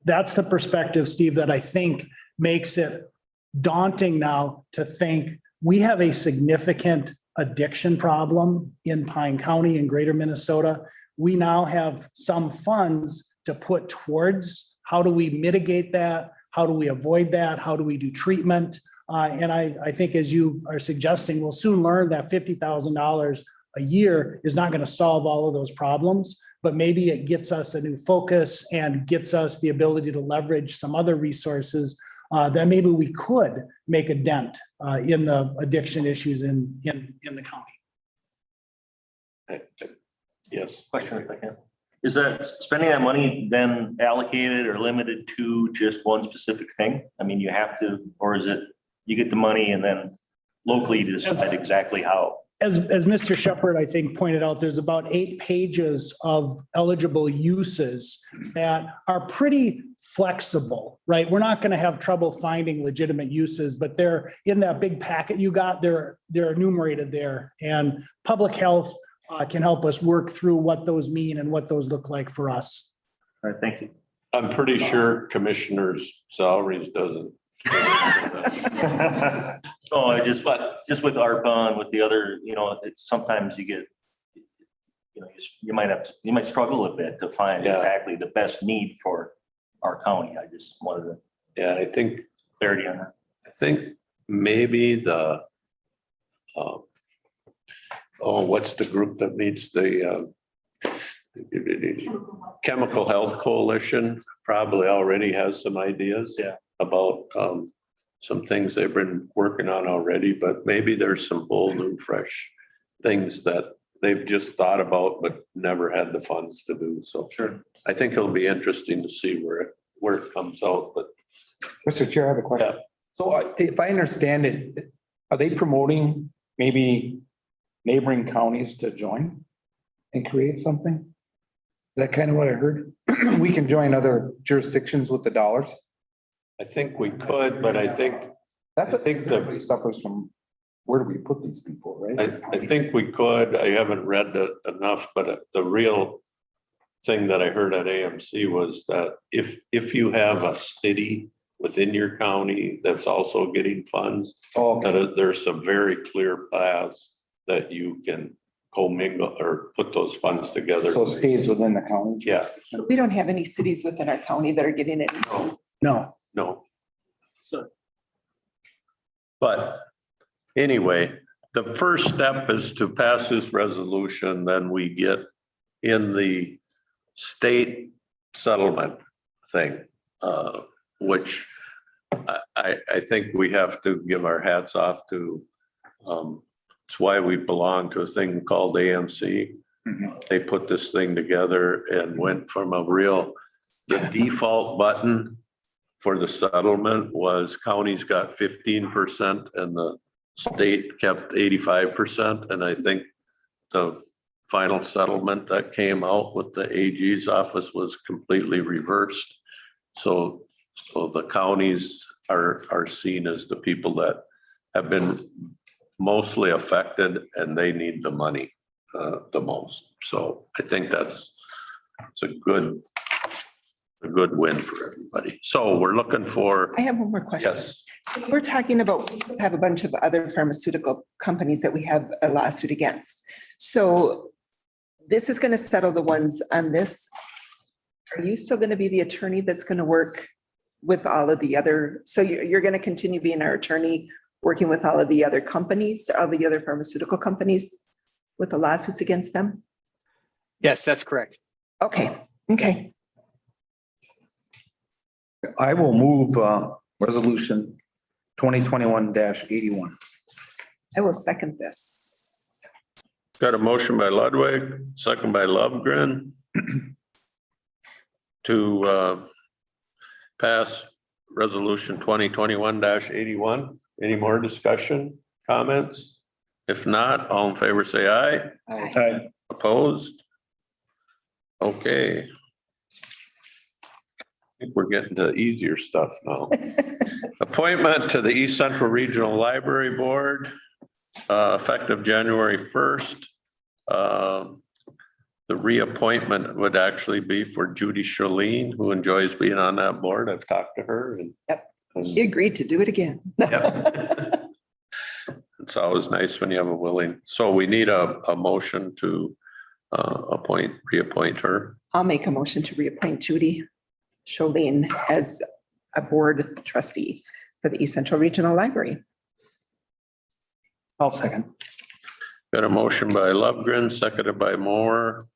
the perspective, Steve, that I think makes it daunting now to think we have a significant addiction problem in Pine County and greater Minnesota. We now have some funds to put towards how do we mitigate that? How do we avoid that? How do we do treatment? And I think as you are suggesting, we'll soon learn that $50,000 a year is not going to solve all of those problems, but maybe it gets us a new focus and gets us the ability to leverage some other resources that maybe we could make a dent in the addiction issues in the county. Yes. Question if I can. Is that spending that money then allocated or limited to just one specific thing? I mean, you have to, or is it, you get the money and then locally you decide exactly how? As Mr. Shepherd, I think, pointed out, there's about 8 pages of eligible uses that are pretty flexible, right? We're not going to have trouble finding legitimate uses, but they're in that big packet you got, they're enumerated there. And public health can help us work through what those mean and what those look like for us. All right, thank you. I'm pretty sure commissioners' salaries doesn't. Oh, I just with ARPA and with the other, it's sometimes you get, you might struggle a bit to find exactly the best need for our county. I just wanted to. Yeah, I think Clarity on that. I think maybe the, what's the group that meets the Chemical Health Coalition probably already has some ideas about some things they've been working on already, but maybe there's some bold new fresh things that they've just thought about but never had the funds to do. So Sure. I think it'll be interesting to see where it comes out, but Mr. Chair, I have a question. So if I understand it, are they promoting maybe neighboring counties to join and create something? Is that kind of what I heard? We can join other jurisdictions with the dollars? I think we could, but I think Everybody suffers from, where do we put these people, right? I think we could. I haven't read it enough, but the real thing that I heard at AMC was that if you have a city within your county that's also getting funds, that there's some very clear paths that you can commingle or put those funds together. So it stays within the county? Yeah. We don't have any cities within our county that are getting it. No. But anyway, the first step is to pass this resolution, then we get in the state settlement thing, which I think we have to give our hats off to. It's why we belong to a thing called AMC. They put this thing together and went from the default button for the settlement was counties got 15% and the state kept 85%. And I think the final settlement that came out with the AG's office was completely reversed. So the counties are seen as the people that have been mostly affected and they need the money the most. So I think it's a good win for everybody. So we're looking for. I have one more question. Yes. So we're talking about, we have a bunch of other pharmaceutical companies that we have a lawsuit against. So this is going to settle the ones on this. Are you still going to be the attorney that's going to work with all of the other? So you're going to continue being our attorney, working with all of the other companies, all the other pharmaceutical companies with the lawsuits against them? Yes, that's correct. Okay. I will move resolution 2021-81. I will second this. Got a motion by Ludwig, second by Lovegren to pass resolution 2021-81. Any more discussion, comments? If not, all in favor, say aye. Aye. Opposed? Okay. I think we're getting to easier stuff now. Appointment to the East Central Regional Library Board, effective January 1st. The reappointment would actually be for Judy Charlene, who enjoys being on that board. I've talked to her and. Yep. She agreed to do it again. Yep. It's always nice when you have a willing, so we need a motion to reappoint her. I'll make a motion to reappoint Judy Charlene as a board trustee for the East Central Regional Library. I'll second. Got a motion by Lovegren, seconded by Moore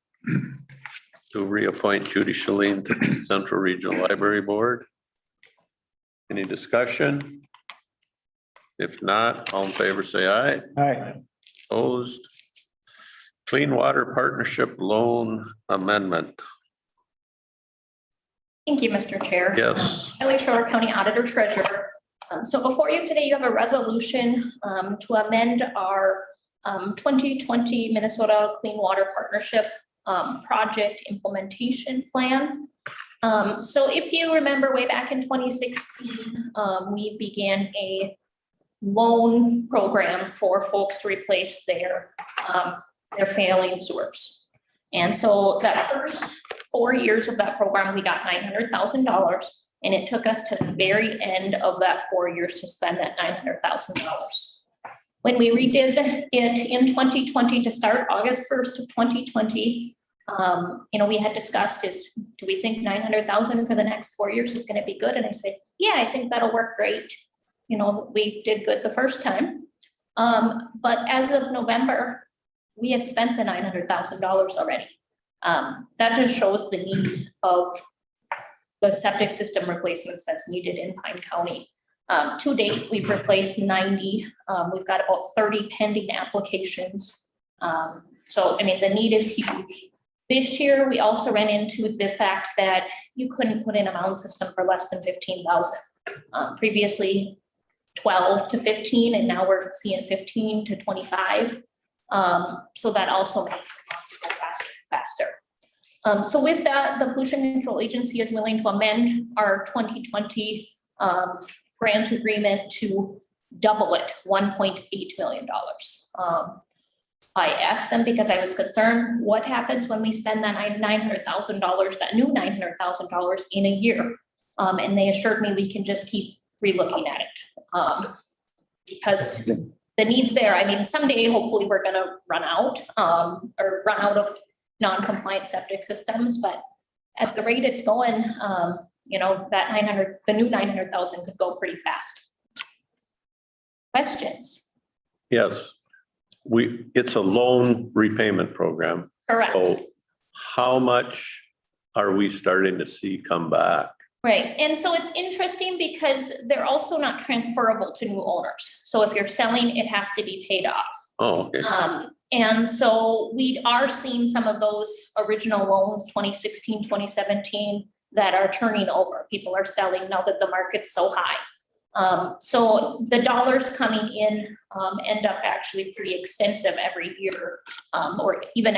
to reappoint Judy Shalene to the Central Regional Library Board. Any discussion? If not, all in favor, say aye. Aye. Opposed? Clean Water Partnership Loan Amendment. Thank you, Mr. Chair. Yes. Kelly Shore, County Auditor Treasurer. So before you today, you have a resolution to amend our 2020 Minnesota Clean Water Partnership Project Implementation Plan. So if you remember way back in 2016, we began a loan program for folks to replace their failing sewers. And so that first 4 years of that program, we got $900,000, and it took us to the very end of that 4 years to spend that $900,000. When we redid it in 2020 to start August 1st of 2020, we had discussed do we think 900,000 for the next 4 years is going to be good? And I said, yeah, I think that'll work great. We did good the first time. But as of November, we had spent the $900,000 already. That just shows the need of the septic system replacements that's needed in Pine County. To date, we've replaced 90. We've got about 30 pending applications. So, the need is huge. This year, we also ran into the fact that you couldn't put in a mound system for less than 15,000. Previously, 12 to 15, and now we're seeing 15 to 25. So that also makes it go faster. So with that, the Pollution Control Agency is willing to amend our 2020 grant agreement to double it, $1.8 million. I asked them because I was concerned, what happens when we spend that $900,000, that new $900,000 in a year? And they assured me we can just keep relooking at it. Because the need's there. Someday, hopefully we're gonna run out of non-compliant septic systems, but at the rate it's going, the new 900,000 could go pretty fast. Questions? Yes. It's a loan repayment program. Correct. So how much are we starting to see come back? Right. And so it's interesting because they're also not transferable to new owners. So if you're selling, it has to be paid off. Oh, okay. And so we are seeing some of those original loans, 2016, 2017, that are turning over. People are selling now that the market's so high. So the dollars coming in end up actually pretty extensive every year, or even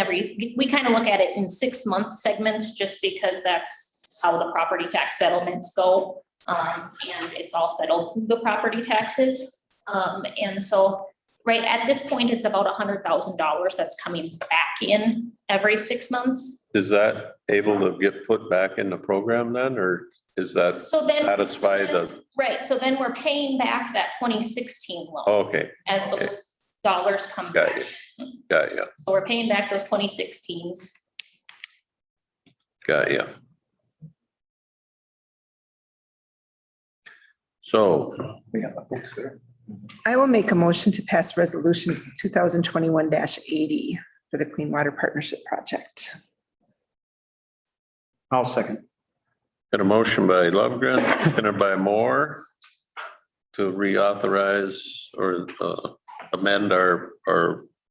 we kind of look at it in 6-month segments just because that's how the property tax settlements go. And it's all settled through the property taxes. And so right at this point, it's about $100,000 that's coming back in every 6 months. Is that able to get put back in the program then, or is that satisfy the? Right, so then we're paying back that 2016 loan. Okay. As those dollars come Got back. you. Got you. So we're paying back those 2016s. Got you. So We have the books there. I will make a motion to pass resolution 2021-80 for the Clean Water Partnership Project. I'll second. got a motion by Lovegren, seconded by Moore to reauthorize or amend our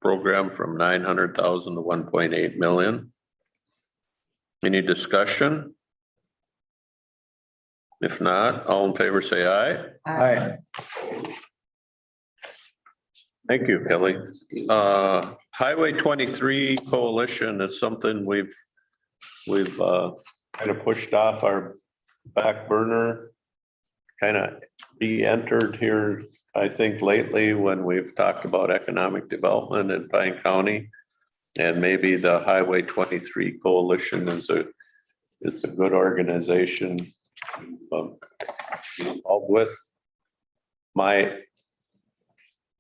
program from 900,000 to 1.8 million. Any discussion? If not, all in favor, say aye. Aye. Thank you, Kelly. Highway 23 Coalition is something we've kind of pushed off our back burner, kind of re-entered here, I think lately when we've talked about economic development in Pine County. And maybe the Highway 23 Coalition is a good organization. With my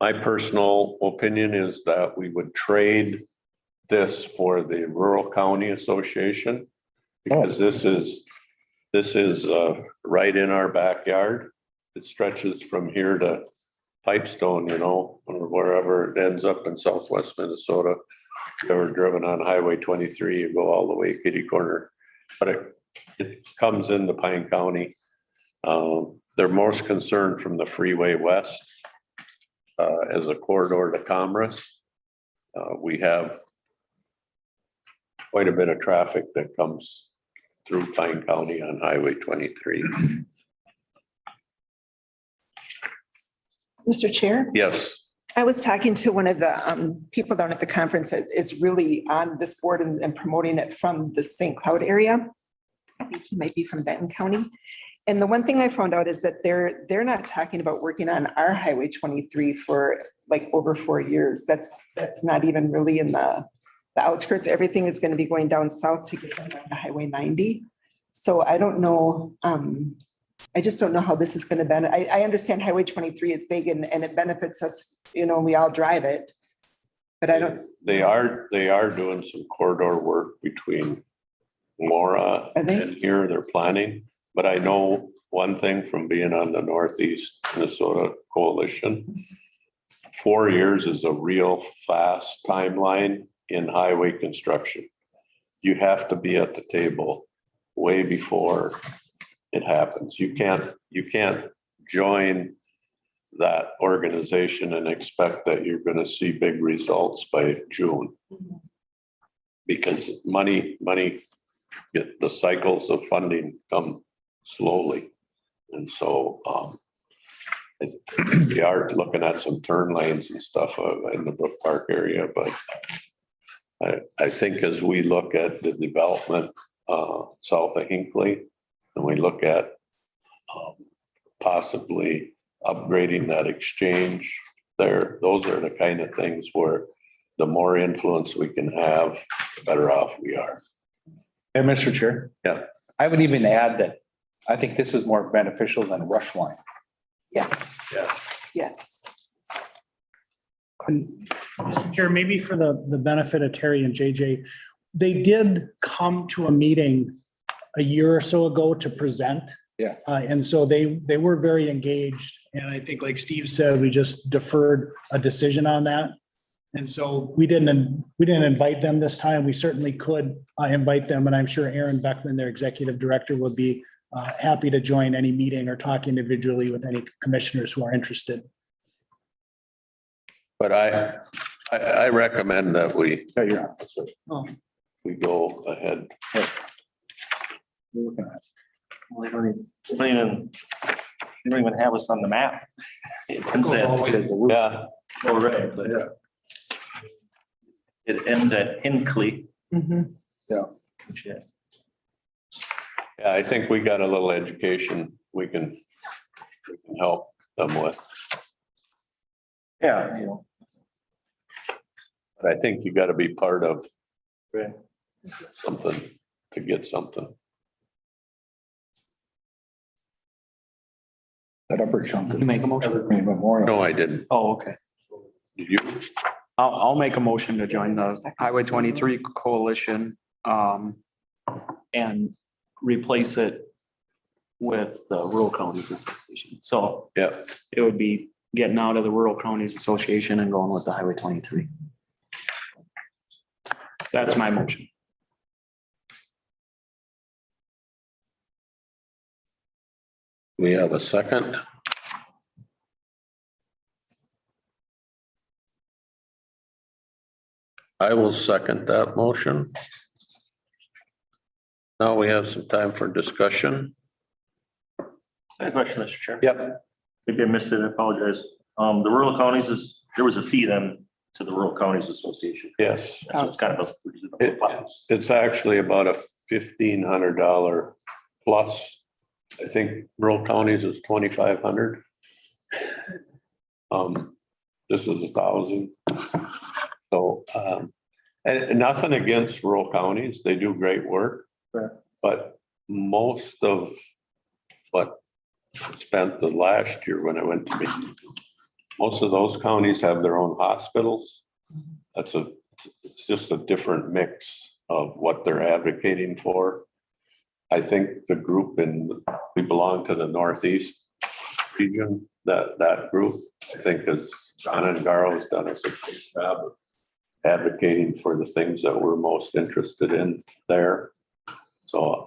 personal opinion is that we would trade this for the Rural County Association, because this This is right in our backyard. It stretches from here to Pipestone, you know, or wherever it ends up in southwest Minnesota. If you've ever driven on Highway 23, you go all the way kitty corner, but it comes into Pine County. They're most concerned from the freeway west as a corridor to Commerce. We have quite a bit of traffic that comes through Pine County on Highway 23. Mr. Chair, Yes, I was talking to one of the people down at the conference that is really on this board and promoting it from the St. Cloud area. I think he might be from Benton County. And the one thing I found out is that they're not talking about working on our Highway 23 for like over 4 years. That's not even really in the outskirts. Everything is going to be going down south to get them down to Highway 90. So I don't know. I just don't know how this is going to benefit. I understand Highway 23 is big and it benefits us, you know, we all drive it. But I don't. they are doing some corridor work between Laura Are they? and here. They're planning. But I know one thing from being on the Northeast Minnesota Coalition, 4 years is a real fast timeline in highway construction. You have to be at the table way before it happens. You can't join that organization and expect that you're going to see big results by June. Because money, the cycles of funding come slowly. And so we are looking at some turn lanes and stuff in the Brook Park area, but I think as we look at the development south of Hinckley, and we look at possibly upgrading that exchange there, those are the kind of things where the more influence we can have, the better off we are. And Mr. Chair. Yeah. I would even add that I think this is more beneficial than rush line. Yes. Yes. Yes. Chair, maybe for the benefit of Terry and JJ, they did come to a meeting a year or so ago to present. Yeah. And so they were very engaged. And I think, like Steve said, we just deferred a decision on that. And so we didn't invite them this time. We certainly could invite them. And I'm sure Aaron Beckman, their executive director, would be happy to join any meeting or talk individually with any commissioners who are interested. But I recommend that we You're on. That's what we go ahead. we're looking at. Well, they don't even have us on the map. It ends at, Yeah, oh, right, but it ends at Hinckley. Mhm. yeah, I think we got a little education we can help them with. Yeah, you know. But I think you got to be part of Right. something to get something. That upper chunk. You make a motion? Evergreen Memorial. No, I didn't. Oh, okay. Did you? I'll make a motion to join the Highway 23 coalition and replace it with the Rural Counties Association. So Yeah, it would be getting out of the Rural Counties Association and going with the Highway 23. That's my motion. we have a second. I will second that motion. Now we have some time for discussion. I have a question, Mr. Chair. Yep. Maybe I missed it, I apologize. The rural counties there was a fee then to the Rural Counties Association. Yes. So it's kind of a. It's actually about a $1,500 plus. I think rural counties is 2,500. This is 1,000. So, and nothing against rural counties. They do great work. Right. But most of what I spent the last year when I went to meet, most of those counties have their own hospitals. It's just a different mix of what they're advocating for. I think the group we belong to the Northeast region, that group, I think is John and Garo's done a good job of advocating for the things that we're most interested in there. So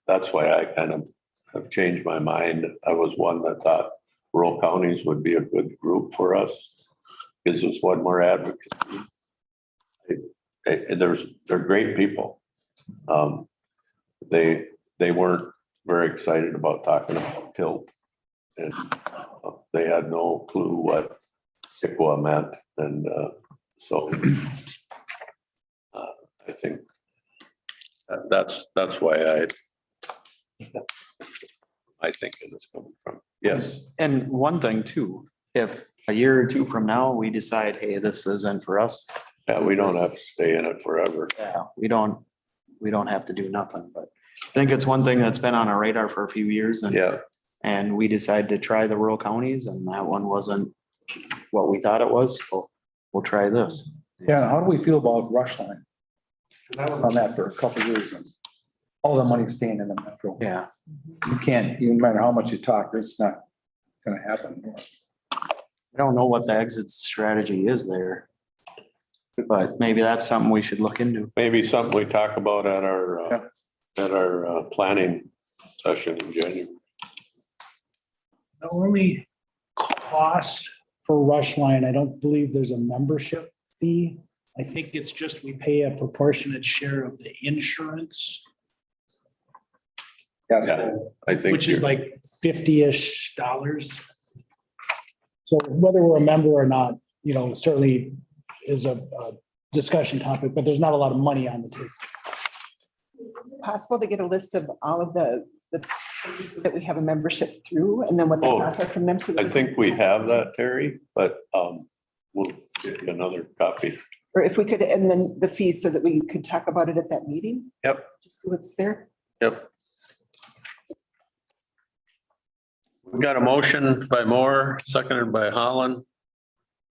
that's why I kind of have changed my mind. I was one that thought rural counties would be a good group for us. Gives us one more advocacy. They're great people. They weren't very excited about talking about tilt. And they had no clue what ICWA meant. And so I think that's why I think it is coming from. Yes. And one thing too, if a year or two from now, we decide, hey, this isn't for us. Yeah, we don't have to stay in it forever. Yeah, we don't have to do nothing, but I think it's one thing that's been on our radar for a few years and. Yeah. And we decided to try the rural counties and that one wasn't what we thought it was. So we'll try this. Yeah, how do we feel about Rush Line? 'Cause I was on that for a couple of years and all the money's staying in the metro. Yeah. You can't, no matter how much you talk, it's not gonna happen. I don't know what the exit strategy is there. But maybe that's something we should look into. Maybe something we talk about at our planning session in January. The only cost for Rush Line, I don't believe there's a membership fee. I think it's just we pay a proportionate share of the insurance, Yeah, I think. which is like $50-ish. So whether we're a member or not, certainly is a discussion topic, but there's not a lot of money on the table. Is it possible to get a list of all of the that we have a membership through and then what the costs are from them? So that I think we have that, Terry, but we'll get you another copy. Or if we could, and then the fees so that we could talk about it at that meeting? Yep. Just see what's there. Yep. We got a motion by Moore, seconded by Holland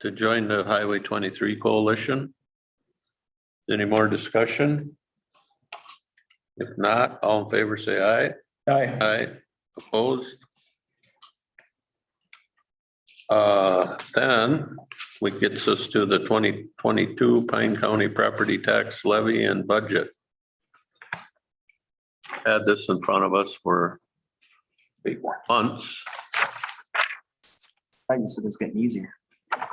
to join the Highway 23 coalition. Any more discussion? If not, all in favor, say aye. Aye. Aye, opposed? Then we gets us to the 2022 Pine County Property Tax Levy and Budget. Had this in front of us for 8 months. I guess it was getting easier.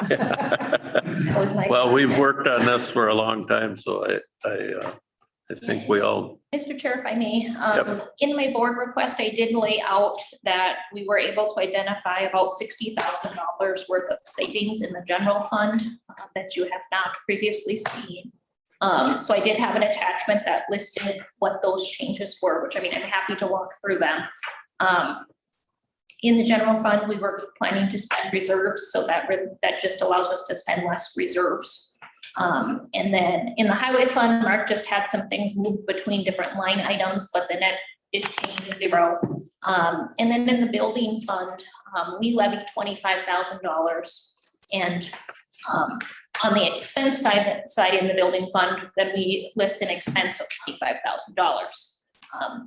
That was my Well, we've thoughts. worked on this for a long time, so I think we all, Mr. Chair, if I may, in my board request, I did lay out that we were able to identify about $60,000 worth of savings in the general fund that you have not previously seen. So I did have an attachment that listed what those changes were, which I'm happy to walk through them. In the general fund, we were planning to spend reserves, so that just allows us to spend less reserves. And then in the highway fund, Mark just had some things moved between different line items, but the net did change to 0. And then in the building fund, we levied $25,000. And on the expense side in the building fund, then we list an expense of $25,000.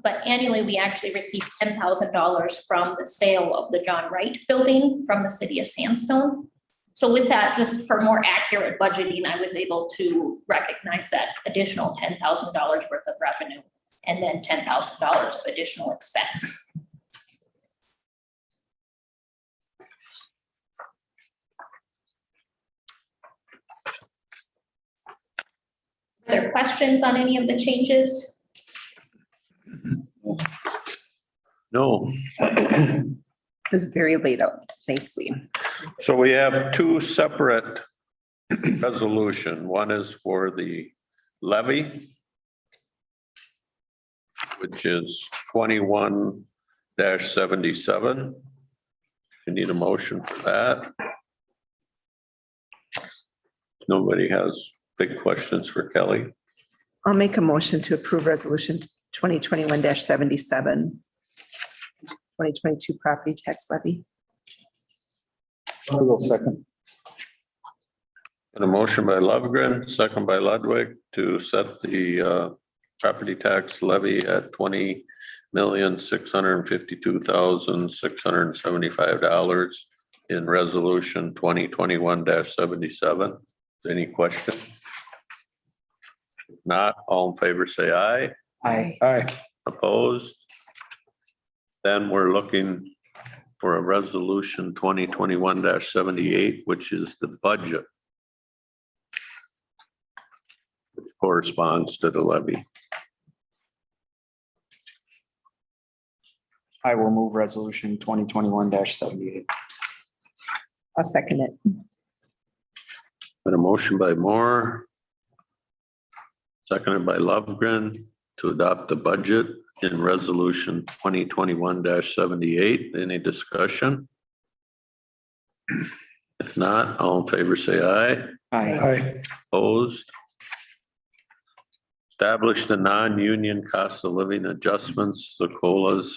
But annually, we actually receive $10,000 from the sale of the John Wright building from the city of Sandstone. So with that, just for more accurate budgeting, I was able to recognize that additional $10,000 worth of revenue and then $10,000 of additional expense. Are there questions on any of the changes? no. It was very laid out nicely. So we have 2 separate resolution. One is for the levy, which is 21-77. You need a motion for that. Nobody has big questions for Kelly. I'll make a motion to approve resolution 2021-77. 2022 property tax levy. I'll go second. And a motion by Lovegren, second by Ludwig to set the property tax levy at $20,652,675 in resolution 2021-77. Any question? If not, all in favor, say aye. Aye. Aye. Opposed? Then we're looking for a resolution 2021-78, which is the budget, which corresponds to the levy. I will move resolution 2021-78. I'll second it. Got a motion by Moore, seconded by Lovegren to adopt the budget in resolution 2021-78. Any discussion? If not, all in favor, say aye. Aye. Opposed? Establish the non-union cost of living adjustments, the COLAs.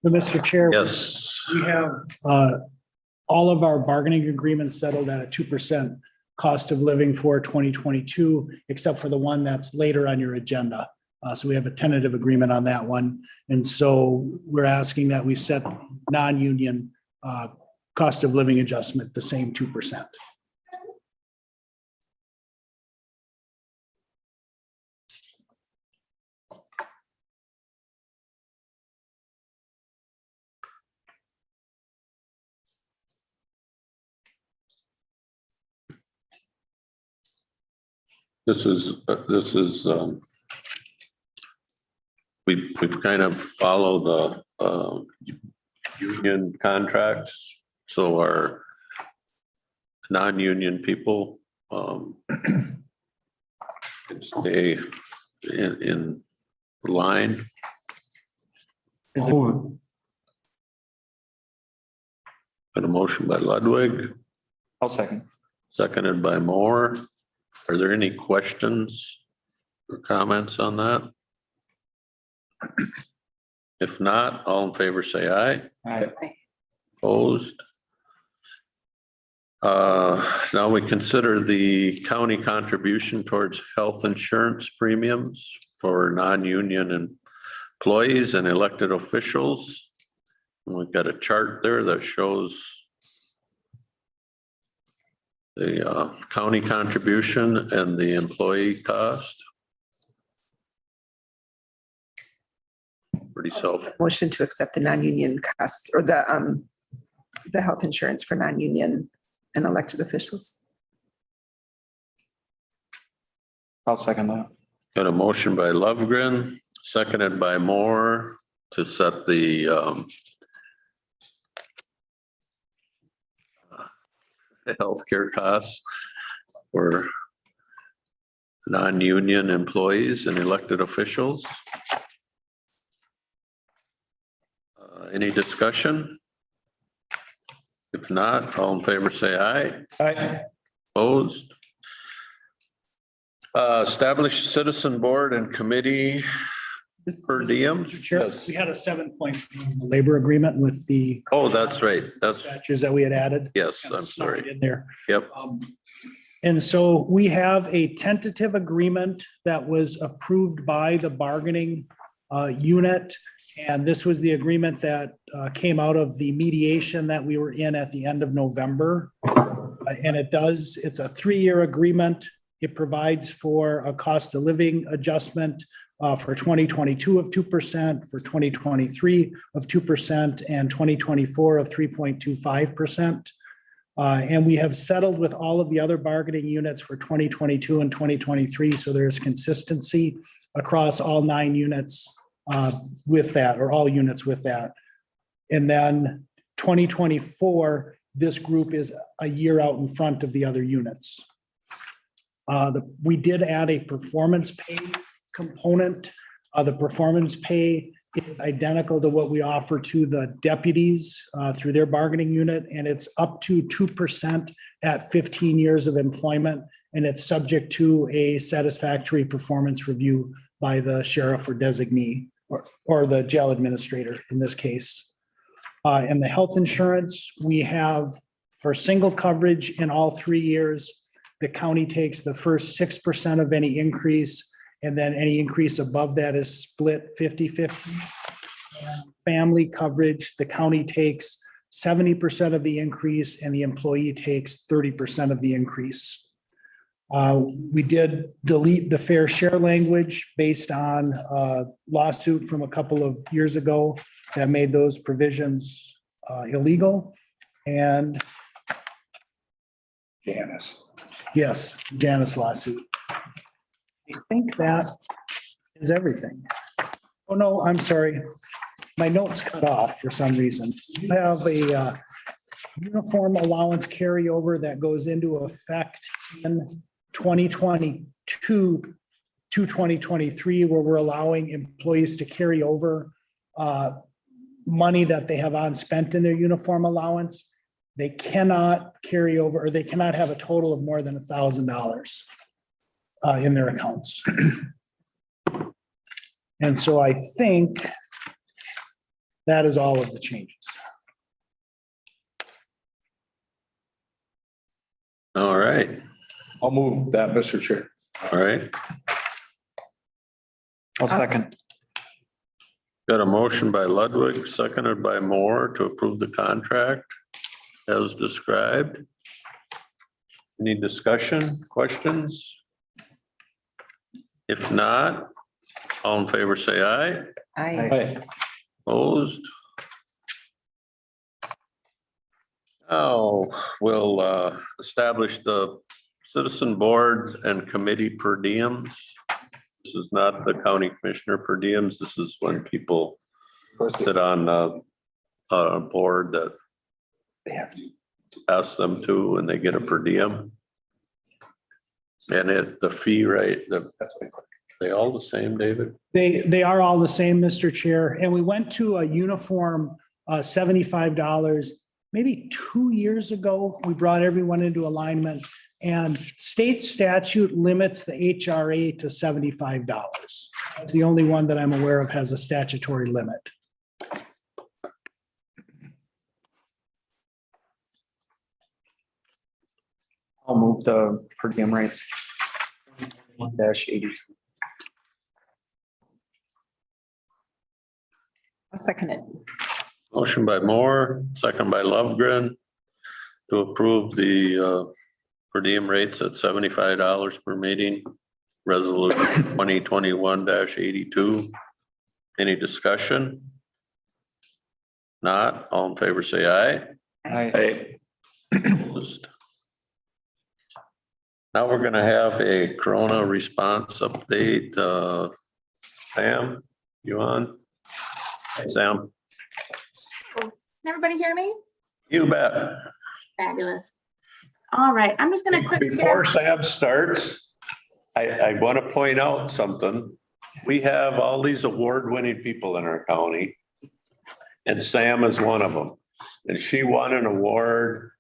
So, Mr. Chair. Yes. We have all of our bargaining agreements settled at a 2% cost of living for 2022, except for the one that's later on your agenda. So we have a tentative agreement on that one. And so we're asking that we set non-union cost of living adjustment the same 2%. This is, we've kind of followed the union contracts. So our non-union people stay in line. Is it- Got a motion by Ludwig, I'll second. seconded by Moore. Are there any questions or comments on that? If not, all in favor, say aye. Aye. Opposed? Now we consider the county contribution towards health insurance premiums for non-union employees and elected officials. And we've got a chart there that shows the county contribution and the employee cost. Pretty self. Motion to accept the non-union cost or the health insurance for non-union and elected officials. I'll second that. Got a motion by Lovegren, seconded by Moore to set the healthcare costs for non-union employees and elected officials. Any discussion? If not, all in favor, say aye. Aye. Opposed? Establish citizen board and committee per diem. Mr. Chair, Yes. we had a 7-point labor agreement with the Oh, that's right. That's, dispatchers that we had added. yes, Kind of I'm snuck it sorry. in there. Yep. And so we have a tentative agreement that was approved by the bargaining unit. And this was the agreement that came out of the mediation that we were in at the end of November. And it's a 3-year agreement. It provides for a cost of living adjustment for 2022 of 2%, for 2023 of 2%, and 2024 of 3.25%. And we have settled with all of the other bargaining units for 2022 and 2023. So there's consistency across all 9 units with that, or all units with that. And then 2024, this group is a year out in front of the other units. We did add a performance pay component. The performance pay is identical to what we offer to the deputies through their bargaining unit, and it's up to 2% at 15 years of employment, and it's subject to a satisfactory performance review by the sheriff or designee, or the jail administrator in this case. And the health insurance, we have for single coverage in all 3 years, The county takes the first 6% of any increase, and then any increase above that is split 50-50. Family coverage, the county takes 70% of the increase and the employee takes 30% of the increase. We did delete the fair share language based on a lawsuit from a couple of years ago that made those provisions illegal. And Janice. yes, Janice lawsuit. I think that is everything. Oh, no, I'm sorry. My notes cut off for some reason. We have a uniform allowance carryover that goes into effect in 2022 to 2023, where we're allowing employees to carry over money that they have unspent in their uniform allowance. They cannot carry over, or they cannot have a total of more than $1,000 in their accounts. And so I think that is all of the changes. All right, I'll move that, Mr. Chair. all right. I'll second. Got a motion by Ludwig, seconded by Moore to approve the contract as described. Any discussion, questions? If not, all in favor, say aye. I, Opposed? Now, we'll establish the citizen boards and committee per diems. This is not the county commissioner per diems. This is when people sit on a board that They have to. ask them to, and they get a per diem. And it's the fee rate, they all the same, David? They are all the same, Mr. Chair, and we went to a uniform $75. Maybe 2 years ago, we brought everyone into alignment, and state statute limits the HRA to $75. It's the only one that I'm aware of has a statutory limit. I'll move the per diem rates. 1-80. I'll second it. Motion by Moore, second by Lovegren to approve the per diem rates at $75 per meeting. Resolution 2021-82. Any discussion? Not, all in favor, say aye. Hey, Opposed? Now we're gonna have a Corona response update. Sam, you on? Hey, Sam, Can everybody hear me? you bet. Fabulous. All right, I'm just gonna quick. Before Sam starts, I want to point out something. We have all these award-winning people in our county, and Sam is one of them. And she won an award.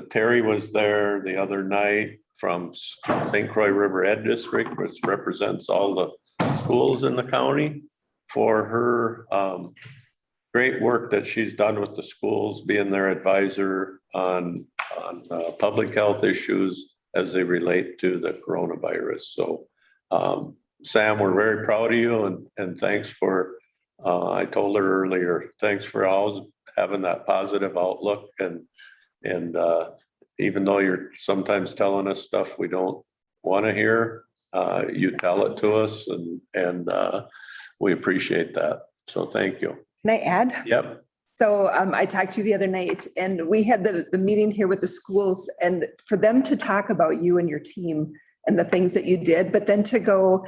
Terry was there the other night from St. Croix River Ed District, which represents all the schools in the county, for her great work that she's done with the schools, being their advisor on public health issues as they relate to the coronavirus. So Sam, we're very proud of you, and thanks for, I told her earlier, thanks for always having that positive outlook, and even though you're sometimes telling us stuff we don't want to hear, you tell it to us, and we appreciate that. So thank you. Can I add? Yep. So I talked to you the other night, and we had the meeting here with the schools, and for them to talk about you and your team and the things that you did, but then to go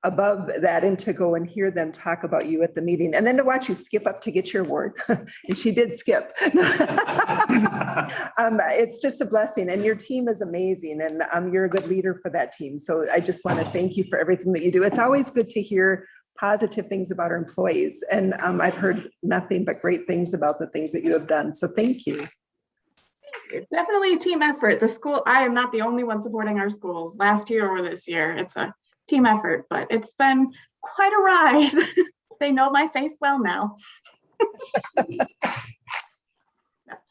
above that and to go and hear them talk about you at the meeting, and then to watch you skip up to get your award. And she did skip. It's just a blessing, and your team is amazing, and you're a good leader for that team. So I just want to thank you for everything that you do. It's always good to hear positive things about our employees, and I've heard nothing but great things about the things that you have done. So thank you. Definitely a team effort. The school, I am not the only one supporting our schools last year or this year. It's a team effort, but it's been quite a ride. They know my face well now. Yeah,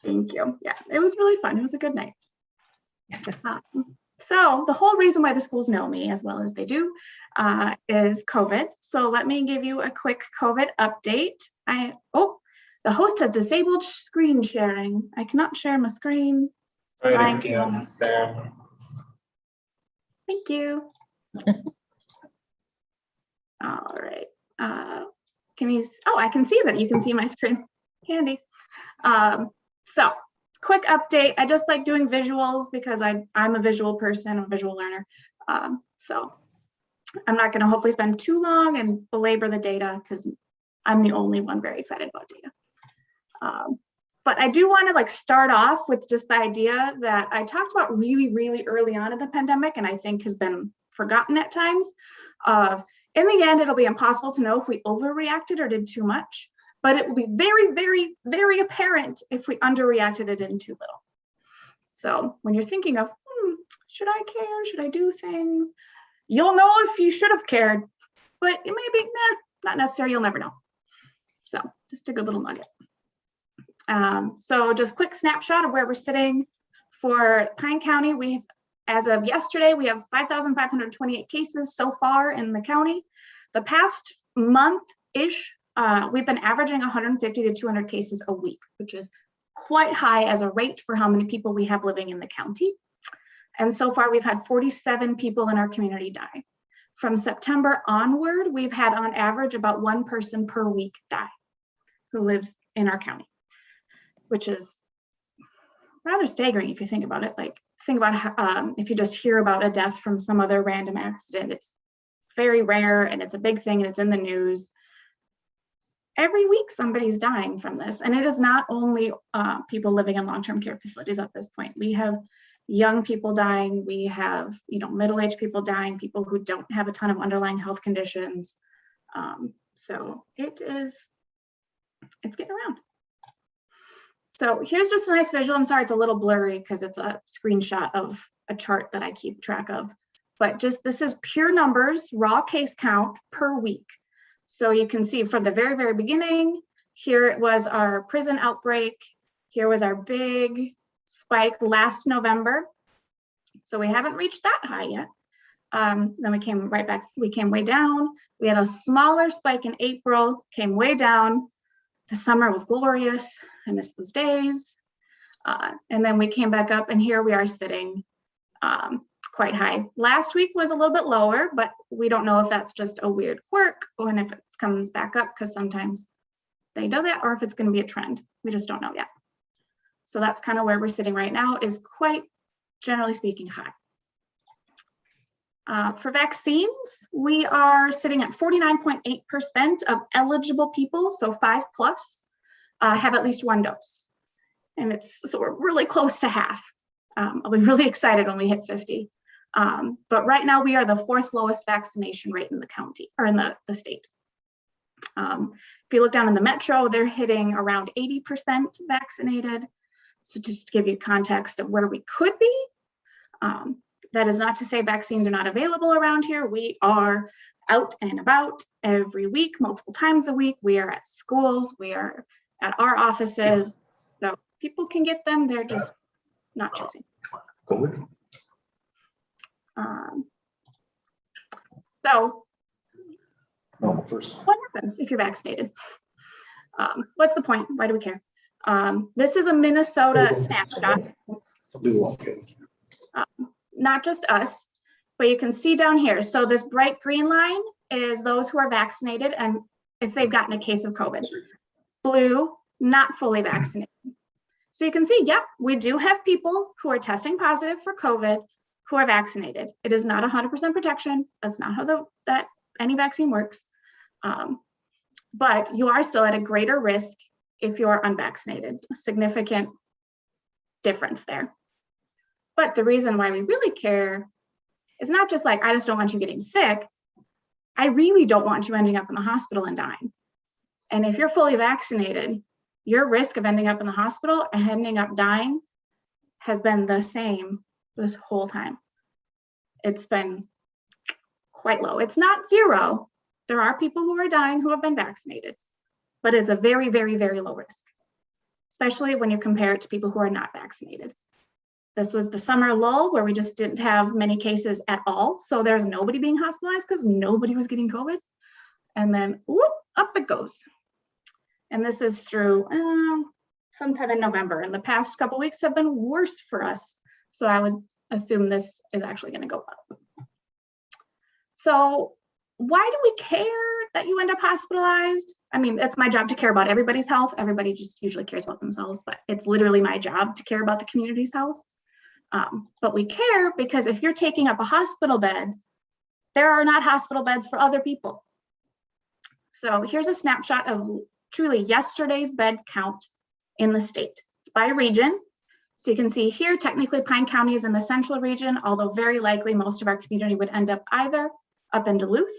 thank you. Yeah, it was really fun. It was a good night. So the whole reason why the schools know me as well as they do is COVID. So let me give you a quick COVID update. The host has disabled screen sharing. I cannot share my screen. Thank you. All right. I can see that you can see my screen. Handy. So quick update. I just like doing visuals because I'm a visual person, I'm a visual learner. So I'm not going to hopefully spend too long and belabor the data because I'm the only one very excited about data. But I do want to start off with just the idea that I talked about really, really early on in the pandemic, and I think has been forgotten at times. In the end, it'll be impossible to know if we overreacted or did too much, but it will be very, very, very apparent if we underreacted or did too little. So when you're thinking of, should I care? Should I do things? You'll know if you should have cared, but it may be, not necessary. You'll never know. So just a good little nugget. So just quick snapshot of where we're sitting for Pine County. As of yesterday, we have 5,528 cases so far in the county. The past month-ish, we've been averaging 150 to 200 cases a week, which is quite high as a rate for how many people we have living in the county. And so far, we've had 47 people in our community die. From September onward, we've had on average about one person per week die who lives in our county, which is rather staggering if you think about it. Think about how, if you just hear about a death from some other random accident, it's very rare and it's a big thing and it's in the news. Every week somebody's dying from this. And it is not only people living in long-term care facilities at this point. We have young people dying. We have, middle-aged people dying, people who don't have a ton of underlying health conditions. So it's getting around. So here's just a nice visual. I'm sorry, it's a little blurry because it's a screenshot of a chart that I keep track of. But this is pure numbers, raw case count per week. So you can see from the very, very beginning, here it was our prison outbreak. Here was our big spike last November. So we haven't reached that high yet. Then we came right back, we came way down. We had a smaller spike in April, came way down. The summer was glorious. I missed those days. And then we came back up and here we are sitting quite high. Last week was a little bit lower, but we don't know if that's just a weird quirk or if it comes back up because sometimes they do that, or if it's going to be a trend. We just don't know yet. So that's kind of where we're sitting right now, is quite, generally speaking, high. For vaccines, we are sitting at 49.8% of eligible people, so 5+, have at least one dose. And so we're really close to half. I'll be really excited when we hit 50. But right now we are the 4th lowest vaccination rate in the county, or in the state. If you look down in the metro, they're hitting around 80% vaccinated. So just to give you context of where we could be, that is not to say vaccines are not available around here. We are out and about every week, multiple times a week. We are at schools, we are at our offices. So people can get them, they're just not choosing. So what happens if you're vaccinated? What's the point? Why do we care? This is a Minnesota snapshot. Not just us, but you can see down here. So this bright green line is those who are vaccinated and if they've gotten a case of COVID. Blue, not fully vaccinated. So you can see, yep, we do have people who are testing positive for COVID who are vaccinated. It is not 100% protection. That's not how any vaccine works. But you are still at a greater risk if you are unvaccinated. A significant difference there. But the reason why we really care is not just I just don't want you getting sick. I really don't want you ending up in the hospital and dying. And if you're fully vaccinated, your risk of ending up in the hospital and ending up dying has been the same this whole time. It's been quite low. It's not zero. There are people who are dying who have been vaccinated, but it's a very, very, very low risk, especially when you compare it to people who are not vaccinated. This was the summer lull where we just didn't have many cases at all. So there's nobody being hospitalized because nobody was getting COVID. And then whoop, up it goes. And this is through sometime in November. And the past couple weeks have been worse for us. So I would assume this is actually going to go up. So why do we care that you end up hospitalized? I mean, it's my job to care about everybody's health. Everybody just usually cares about themselves, but it's literally my job to care about the community's health. But we care because if you're taking up a hospital bed, there are not hospital beds for other people. So here's a snapshot of truly yesterday's bed count in the state. It's by region. So you can see here, technically Pine County is in the central region, although very likely most of our community would end up either up in Duluth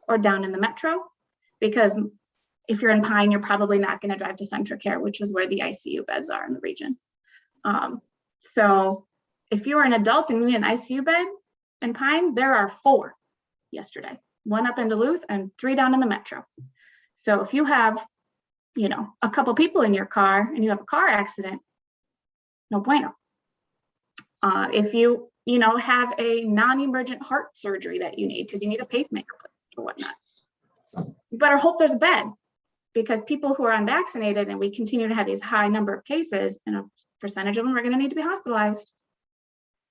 or down in the metro, because if you're in Pine, you're probably not going to drive to Centricare, which is where the ICU beds are in the region. So if you're an adult and you need an ICU bed in Pine, there are 4 yesterday, 1 up in Duluth and 3 down in the metro. So if you have, you know, a couple people in your car and you have a car accident, no bueno. If you know, have a non-emergent heart surgery that you need because you need a pacemaker or whatnot, you better hope there's a bed, because people who are unvaccinated, and we continue to have these high number of cases, and a percentage of them are going to need to be hospitalized.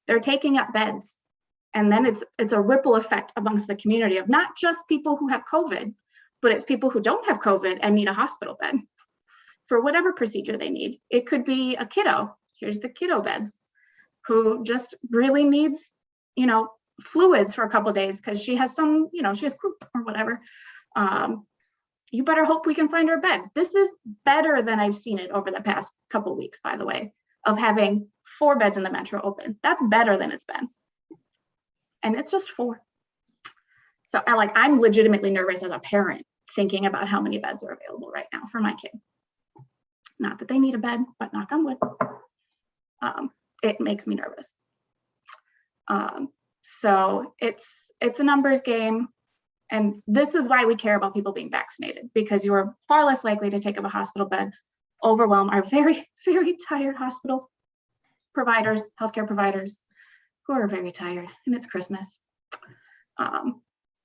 They're taking up beds. And then it's a ripple effect amongst the community of not just people who have COVID, but it's people who don't have COVID and need a hospital bed for whatever procedure they need. It could be a kiddo. Here's the kiddo beds, who just really needs, you know, fluids for a couple of days because she has some, you know, she has croup or whatever. You better hope we can find her bed. This is better than I've seen it over the past couple of weeks, by the way, of having 4 beds in the metro open. That's better than it's been. And it's just 4. So I'm legitimately nervous as a parent thinking about how many beds are available right now for my kid. Not that they need a bed, but knock on wood. It makes me nervous. So it's a numbers game. And this is why we care about people being vaccinated, because you are far less likely to take up a hospital bed, overwhelm our very, very tired hospital providers, healthcare providers who are very tired, and it's Christmas.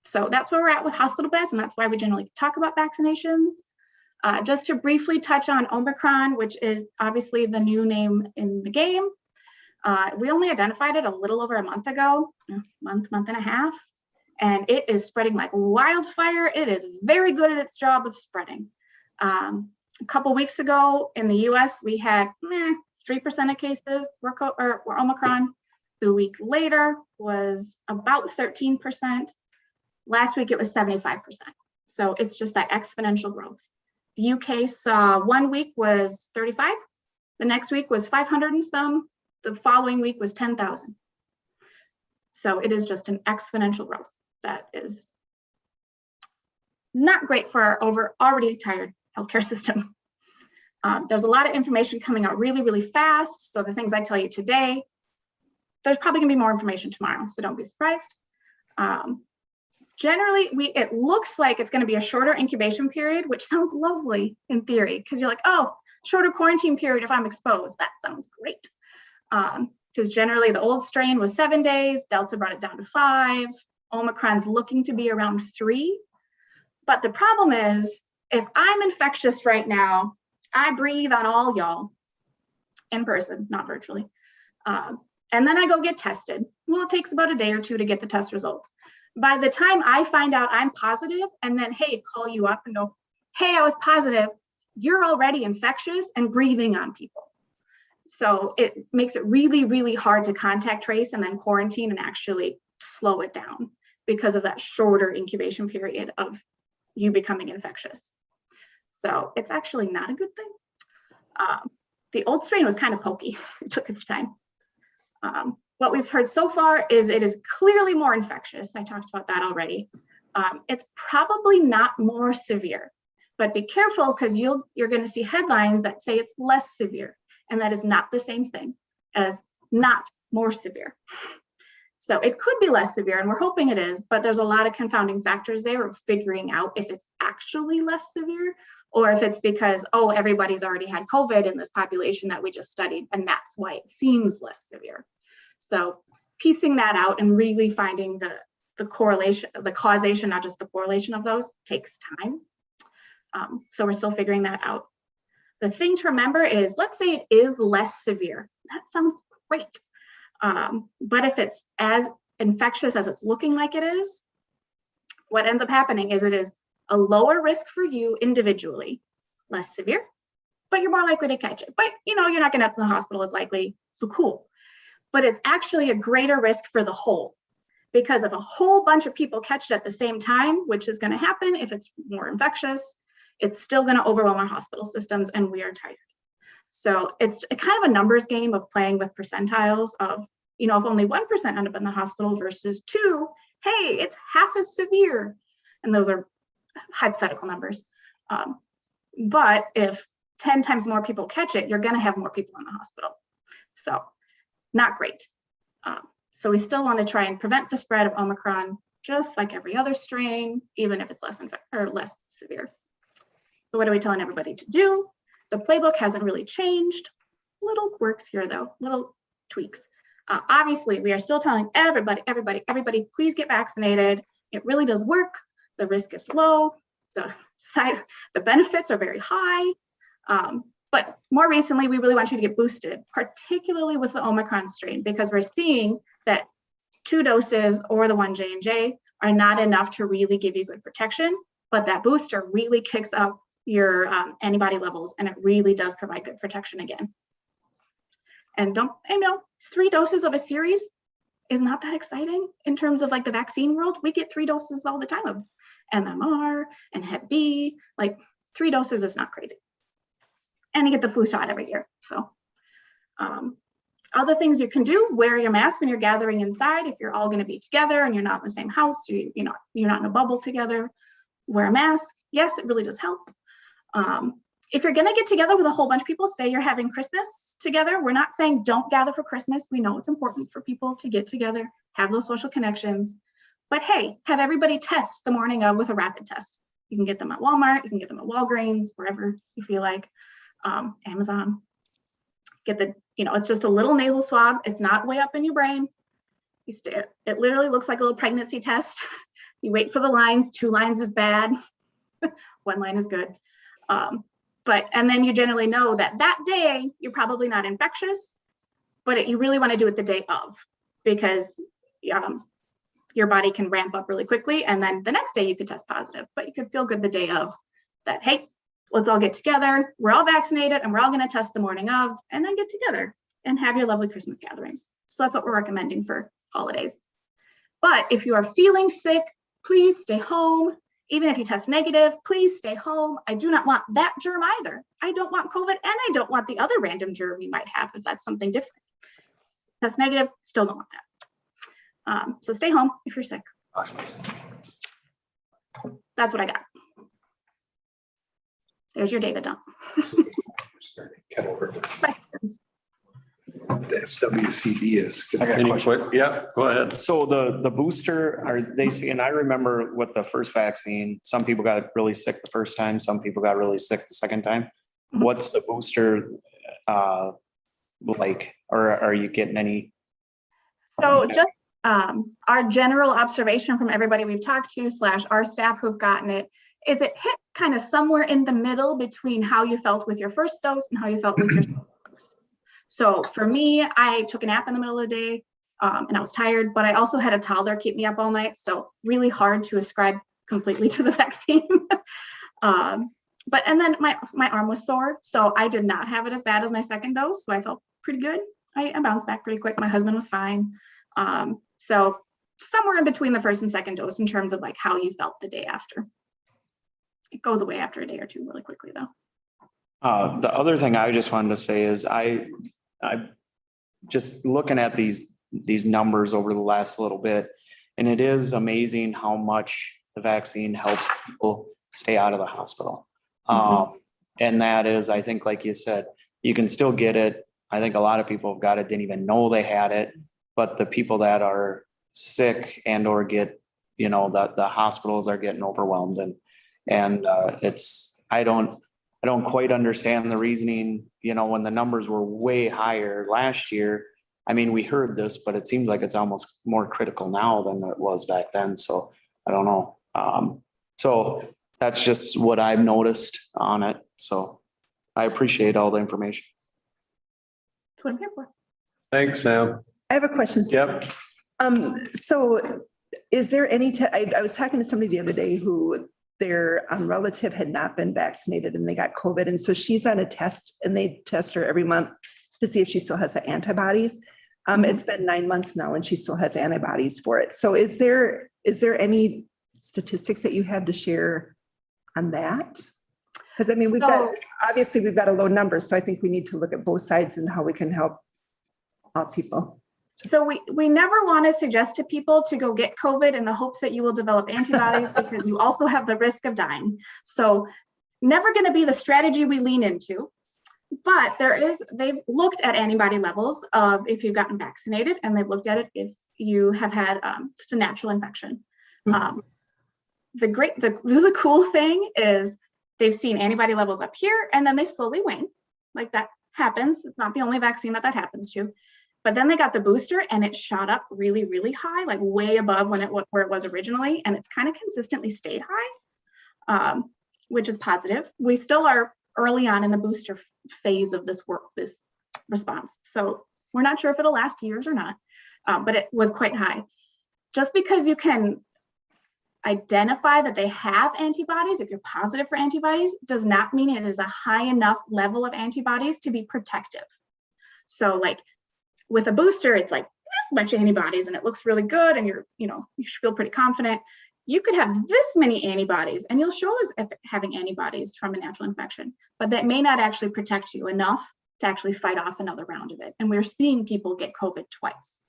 So that's where we're at with hospital beds, and that's why we generally talk about vaccinations. Just to briefly touch on Omicron, which is obviously the new name in the game. We only identified it a little over a month ago, month and a half, and it is spreading like wildfire. It is very good at its job of spreading. A couple weeks ago in the US, we had 3% of cases were Omicron. The week later was about 13%. Last week it was 75%. So it's just that exponential growth. The UK saw 1 week was 35. The next week was 500 and some. The following week was 10,000. So it is just an exponential growth that is not great for our already tired healthcare system. There's a lot of information coming out really, really fast. So the things I tell you today, there's probably gonna be more information tomorrow, so don't be surprised. Generally, it looks like it's gonna be a shorter incubation period, which sounds lovely in theory, because you're like, oh, shorter quarantine period if I'm exposed. That sounds great. Because generally the old strain was 7 days, Delta brought it down to 5, Omicron's looking to be around 3. But the problem is, if I'm infectious right now, I breathe on all y'all in person, not virtually. And then I go get tested. Well, it takes about a day or 2 to get the test results. By the time I find out I'm positive and then, hey, call you up and go, hey, I was positive, you're already infectious and breathing on people. So it makes it really, really hard to contact trace and then quarantine and actually slow it down because of that shorter incubation period of you becoming infectious. So it's actually not a good thing. The old strain was kind of pokey. It took its time. What we've heard so far is it is clearly more infectious. I talked about that already. It's probably not more severe, but be careful because you're going to see headlines that say it's less severe, and that is not the same thing as not more severe. So it could be less severe, and we're hoping it is, but there's a lot of confounding factors there of figuring out if it's actually less severe or if it's because, oh, everybody's already had COVID in this population that we just studied, and that's why it seems less severe. So piecing that out and really finding the correlation, the causation, not just the correlation of those, takes time. So we're still figuring that out. The thing to remember is, let's say it is less severe. That sounds great. But if it's as infectious as it's looking like it is, what ends up happening is it is a lower risk for you individually, less severe, but you're more likely to catch it. But you're not going to the hospital as likely, so cool. But it's actually a greater risk for the whole, because if a whole bunch of people catch it at the same time, which is going to happen if it's more infectious, it's still going to overwhelm our hospital systems, and we are tired. So it's a kind of a numbers game of playing with percentiles of, if only 1% end up in the hospital versus 2, hey, it's half as severe. And those are hypothetical numbers. But if 10 times more people catch it, you're going to have more people in the hospital. So not great. So we still want to try and prevent the spread of Omicron, just like every other strain, even if it's less severe. So what are we telling everybody to do? The playbook hasn't really changed. Little quirks here though, little tweaks. Obviously, we are still telling everybody, please get vaccinated. It really does work. The risk is low. The benefits are very high. But more recently, we really want you to get boosted, particularly with the Omicron strain, because we're seeing that 2 doses or the 1 J&J are not enough to really give you good protection, but that booster really kicks up your antibody levels, and it really does provide good protection again. And 3 doses of a series is not that exciting in terms of like the vaccine world. We get 3 doses all the time of MMR and Hep B, like 3 doses is not crazy. And you get the flu shot every year. So other things you can do, wear your mask when you're gathering inside. If you're all going to be together and you're not in the same house, you're not in a bubble together, wear a mask. Yes, it really does help. If you're going to get together with a whole bunch of people, say you're having Christmas together, we're not saying don't gather for Christmas. We know it's important for people to get together, have those social connections. But hey, have everybody test the morning of with a rapid test. You can get them at Walmart, you can get them at Walgreens, wherever you feel like, Amazon. Get it's just a little nasal swab. It's not way up in your brain. It literally looks like a little pregnancy test. You wait for the lines. 2 lines is bad. 1 line is good. And then you generally know that day you're probably not infectious, but you really want to do it the day of, because your body can ramp up really quickly. And then the next day you could test positive, but you could feel good the day of that. Hey, let's all get together. We're all vaccinated and we're all going to test the morning of, and then get together and have your lovely Christmas gatherings. So that's what we're recommending for holidays. But if you are feeling sick, please stay home. Even if you test negative, please stay home. I do not want that germ either. I don't want COVID, and I don't want the other random germ you might have if that's something different. Test negative, still don't want that. So stay home if you're sick. That's what I got. There's your David dump. Questions? The SWCD is. I got a Any question. quick? Yeah, go ahead. So the booster, are they saying, I remember with the first vaccine, some people got really sick the first time, some people got really sick the second time. What's the booster like, or are you getting any? So just our general observation from everybody we've talked to / our staff who've gotten it is it hit kind of somewhere in the middle between how you felt with your first dose and how you felt with your second dose. So for me, I took a nap in the middle of the day and I was tired, but I also had a toddler keep me up all night. So really hard to ascribe completely to the vaccine. And then my arm was sore. So I did not have it as bad as my second dose. So I felt pretty good. I bounced back pretty quick. My husband was fine. So somewhere in between the first and second dose in terms of like how you felt the day after. It goes away after a day or two really quickly though. The other thing I just wanted to say is I just looking at these numbers over the last little bit, and it is amazing how much the vaccine helps people stay out of the hospital. And that is, I think, like you said, you can still get it. I think a lot of people have got it, didn't even know they had it, but the people that are sick and or get, the hospitals are getting overwhelmed, and it's I don't quite understand the reasoning, you know, when the numbers were way higher last year. I mean, we heard this, but it seems like it's almost more critical now than it was back then. So I don't know. So that's just what I've noticed on it. So I appreciate all the information. That's what I'm here for. Thanks, Sam. I have a question. Yep. So is there any, I was talking to somebody the other day who their relative had not been vaccinated and they got COVID. And so she's on a test and they test her every month to see if she still has the antibodies. It's been 9 months now and she still has antibodies for it. So is there any statistics that you have to share on that? Because I mean, obviously we've got a low number. So I think we need to look at both sides and how we can help people. So we never want to suggest to people to go get COVID in the hopes that you will develop antibodies because you also have the risk of dying. So never going to be the strategy we lean into. But they've looked at antibody levels of if you've gotten vaccinated, and they've looked at it if you have had just a natural infection. The really cool thing is they've seen antibody levels up here and then they slowly wane. Like that happens. It's not the only vaccine that happens to. But then they got the booster and it shot up really, really high, like way above where it was originally. And it's kind of consistently stayed high, which is positive. We still are early on in the booster phase of this response. So we're not sure if it'll last years or not, but it was quite high. Just because you can identify that they have antibodies, if you're positive for antibodies, does not mean it is a high enough level of antibodies to be protective. So like with a booster, it's like this much antibodies and it looks really good and you should feel pretty confident. You could have this many antibodies and you'll show us having antibodies from a natural infection, but that may not actually protect you enough to actually fight off another round of it. And we're seeing people get COVID twice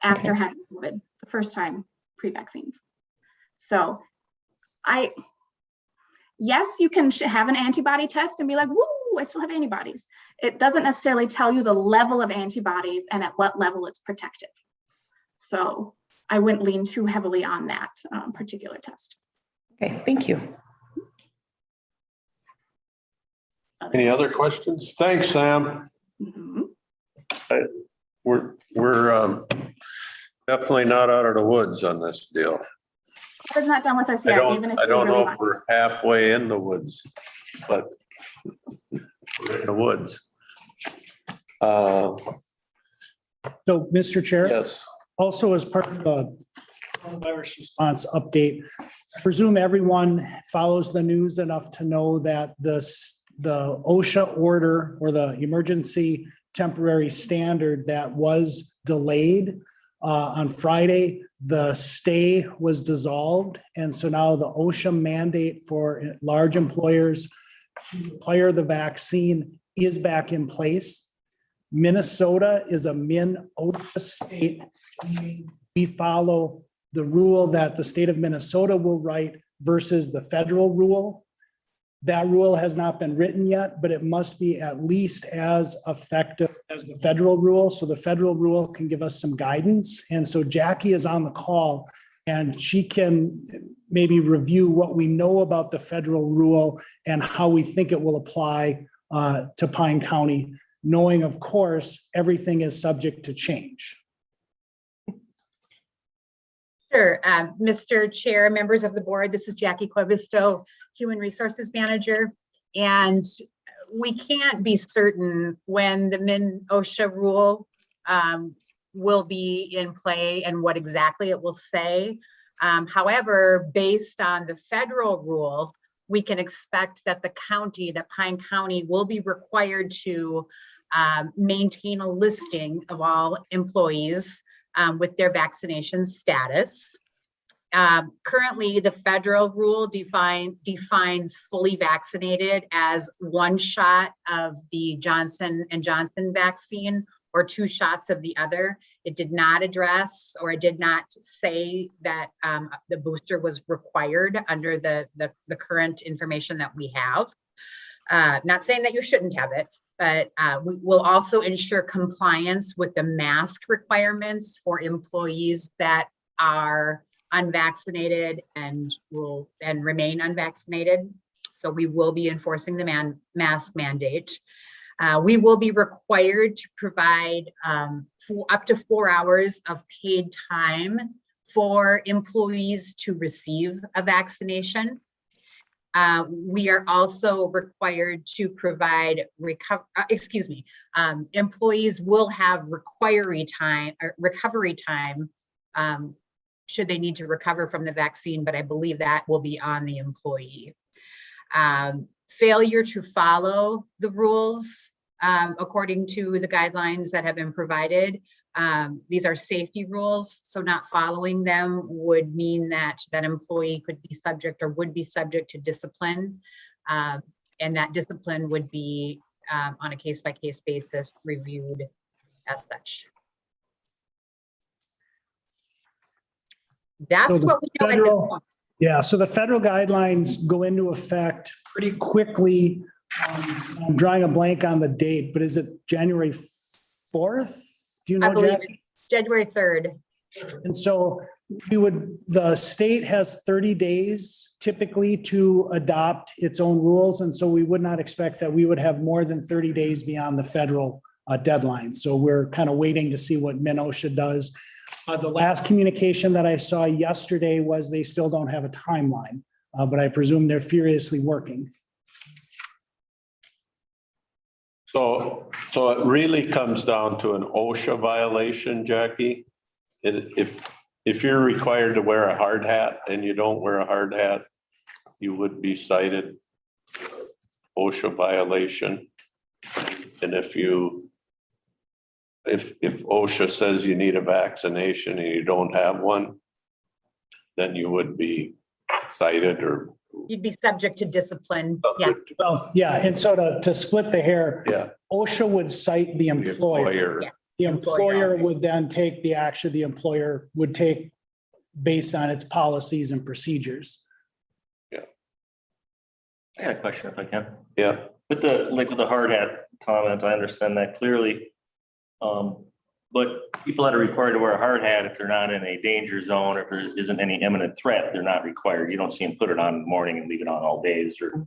after having COVID the first time pre-vaccines. So yes, you can have an antibody test and be like, woo, I still have antibodies. It doesn't necessarily tell you the level of antibodies and at what level it's protective. So I wouldn't lean too heavily on that particular test. Okay, thank you. Any other questions? Thanks, Sam. We're definitely not out of the woods on this deal. It's not done with us yet. I don't know if we're halfway in the woods, but we're in the woods. So, Mr. Chair. Yes. Also, as part of the coronavirus response update, I presume everyone follows the news enough to know that the OSHA order or the emergency temporary standard that was delayed on Friday, the stay was dissolved. And so now the OSHA mandate for large employers to require the vaccine is back in place. Minnesota is a min-OSHA state. We follow the rule that the state of Minnesota will write versus the federal rule. That rule has not been written yet, but it must be at least as effective as the federal rule. So the federal rule can give us some guidance. And so Jackie is on the call and she can maybe review what we know about the federal rule and how we think it will apply to Pine County, knowing, of course, everything is subject to change. Sure. Mr. Chair, members of the board, this is Jackie Quevisto, Human Resources Manager. And we can't be certain when the min-OSHA rule will be in play and what exactly it will say. However, based on the federal rule, we can expect that that Pine County will be required to maintain a listing of all employees with their vaccination status. Currently, the federal rule defines fully vaccinated as 1 shot of the Johnson & Johnson vaccine or 2 shots of the other. It did not address, or it did not say that the booster was required under the current information that we have. Not saying that you shouldn't have it, but we will also ensure compliance with the mask requirements for employees that are unvaccinated and remain unvaccinated. So we will be enforcing the mask mandate. We will be required to provide for up to 4 hours of paid time for employees to receive a vaccination. We are also required to provide employees will have recovery time should they need to recover from the vaccine, but I believe that will be on the employee. Failure to follow the rules according to the guidelines that have been provided. These are safety rules, so not following them would mean that that employee could be subject or would be subject to discipline. And that discipline would be on a case-by-case basis reviewed as such. That's So the what we know at this federal- point. Yeah, so the federal guidelines go into effect pretty quickly. I'm drawing a blank on the date, but is it January 4th? Do you I know, believe Jackie? it's January 3rd. And so the state has 30 days typically to adopt its own rules. And so we would not expect that we would have more than 30 days beyond the federal deadline. So we're kind of waiting to see what MnOSHA does. The last communication that I saw yesterday was they still don't have a timeline, but I presume they're furiously working. So it really comes down to an OSHA violation, Jackie. If you're required to wear a hard hat and you don't wear a hard hat, you would be cited OSHA violation. And if OSHA says you need a vaccination and you don't have one, then you would be cited or. You'd be subject to discipline. Yeah. Well, yeah, and so to split the hair, Yeah. OSHA would cite the employer. Yeah. The employer would then take the action the employer would take based on its policies and procedures. I got a question if I can. Yeah. With the hard hat comment, I understand that clearly. But people that are required to wear a hard hat, if they're not in a danger zone, if there isn't any imminent threat, they're not required. You don't see them put it on in the morning and leave it on all days. Or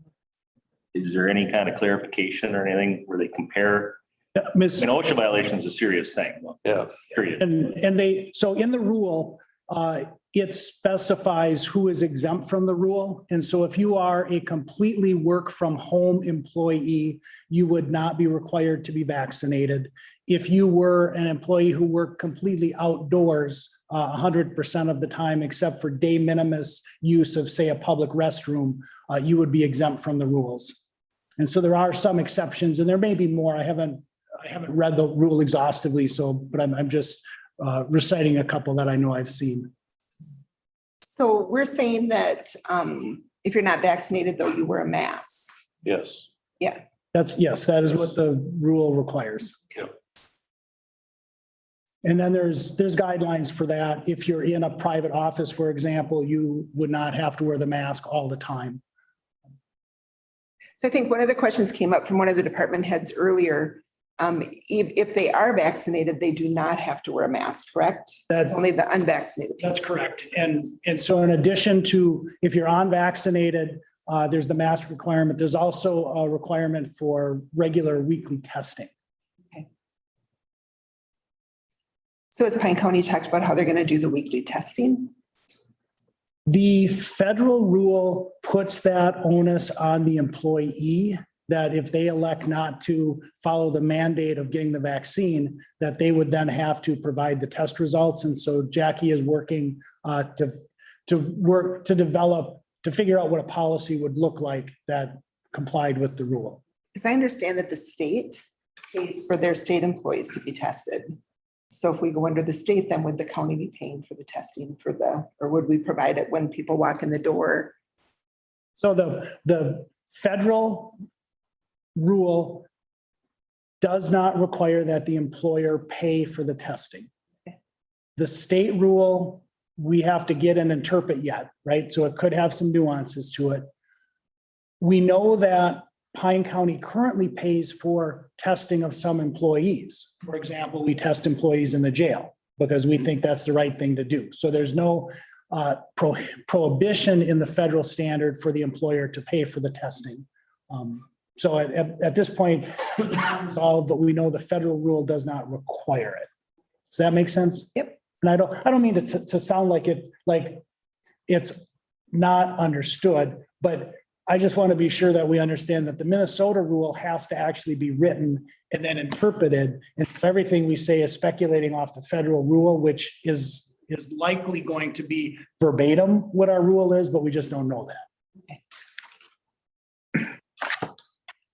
is there any kind of clarification or anything where they compare? Yeah, Ms. An OSHA violation is a serious thing. Yeah. Period. And so in the rule, it specifies who is exempt from the rule. And so if you are a completely work from home employee, you would not be required to be vaccinated. If you were an employee who worked completely outdoors 100% of the time, except for de minimis use of, say, a public restroom, you would be exempt from the rules. And so there are some exceptions, and there may be more. I haven't read the rule exhaustively, but I'm just reciting a couple that I know I've seen. So we're saying that if you're not vaccinated, though, you wear a mask. Yes. Yeah. Yes, that is what the rule requires. Yep. And then there's guidelines for that. If you're in a private office, for example, you would not have to wear the mask all the time. So I think one of the questions came up from one of the department heads earlier. If they are vaccinated, they do not have to wear a mask, correct? That's Only the unvaccinated. That's correct. And so in addition to, if you're unvaccinated, there's the mask requirement. There's also a requirement for regular weekly testing. Okay. So has Pine County talked about how they're going to do the weekly testing? The federal rule puts that onus on the employee, that if they elect not to follow the mandate of getting the vaccine, that they would then have to provide the test results. And so Jackie is working to figure out what a policy would look like that complied with the rule. Because I understand that the state pays for their state employees to be tested. So if we go under the state, then would the county be paying for the testing or would we provide it when people walk in the door? So the federal rule does not require that the employer pay for the testing. The state rule, we have to get and interpret yet, right? So it could have some nuances to it. We know that Pine County currently pays for testing of some employees. For example, we test employees in the jail because we think that's the right thing to do. So there's no prohibition in the federal standard for the employer to pay for the testing. So at this point, it's not resolved, but we know the federal rule does not require it. Does that make sense? Yep. And I don't mean to sound like it's not understood, but I just want to be sure that we understand that the Minnesota rule has to actually be written and then interpreted. And so everything we say is speculating off the federal rule, which is likely going to be verbatim what our rule is, but we just don't know that.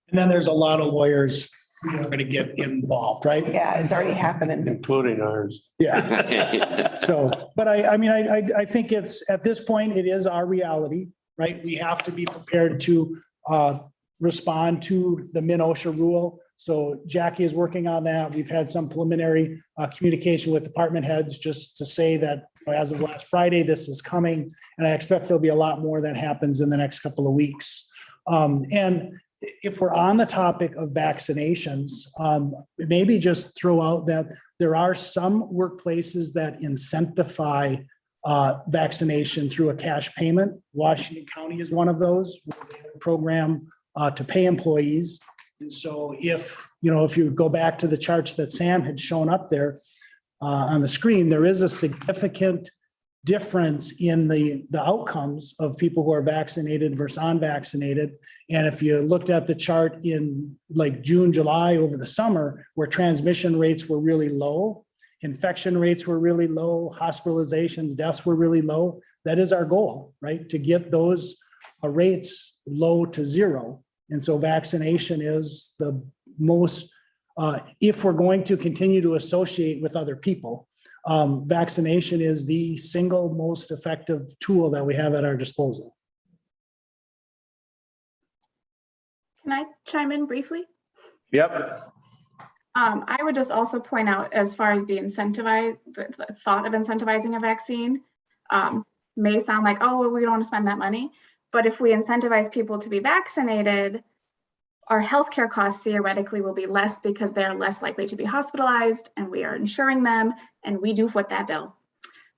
And then there's a lot of lawyers who are going to get involved, right? Yeah, it's already happening. Including ours. Yeah. So, but I think it's, at this point, it is our reality, right? We have to be prepared to respond to the MinOSHA rule. So Jackie is working on that. We've had some preliminary communication with department heads just to say that as of last Friday, this is coming. And I expect there'll be a lot more that happens in the next couple of weeks. And if we're on the topic of vaccinations, maybe just throw out that there are some workplaces that incentivize vaccination through a cash payment. Washington County is one of those. They have a program to pay employees. And so if you go back to the charts that Sam had shown up there on the screen, there is a significant difference in the outcomes of people who are vaccinated versus unvaccinated. And if you looked at the chart in like June, July over the summer, where transmission rates were really low, infection rates were really low, hospitalizations, deaths were really low, that is our goal, right? To get those rates low to zero. And so vaccination is the most, if we're going to continue to associate with other people, vaccination is the single most effective tool that we have at our disposal. Can I chime in briefly? Yep. I would just also point out, as far as the thought of incentivizing a vaccine, may sound like, oh, well, we don't want to spend that money. But if we incentivize people to be vaccinated, our healthcare costs theoretically will be less because they're less likely to be hospitalized, and we are insuring them, and we do foot that bill.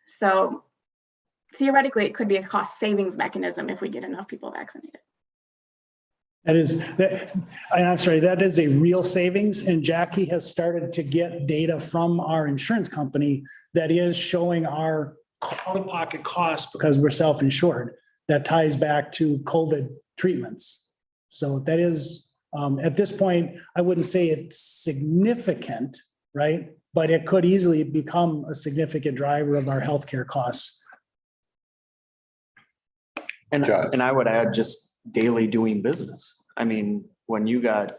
So theoretically, it could be a cost savings mechanism if we get enough people vaccinated. That is a real savings. And Jackie has started to get data from our insurance company that is showing our out-of-pocket costs because we're self-insured. That ties back to COVID treatments. So that is, at this point, I wouldn't say it's significant, right? But it could easily become a significant driver of our healthcare costs. And I would add just daily doing business. I mean, when you got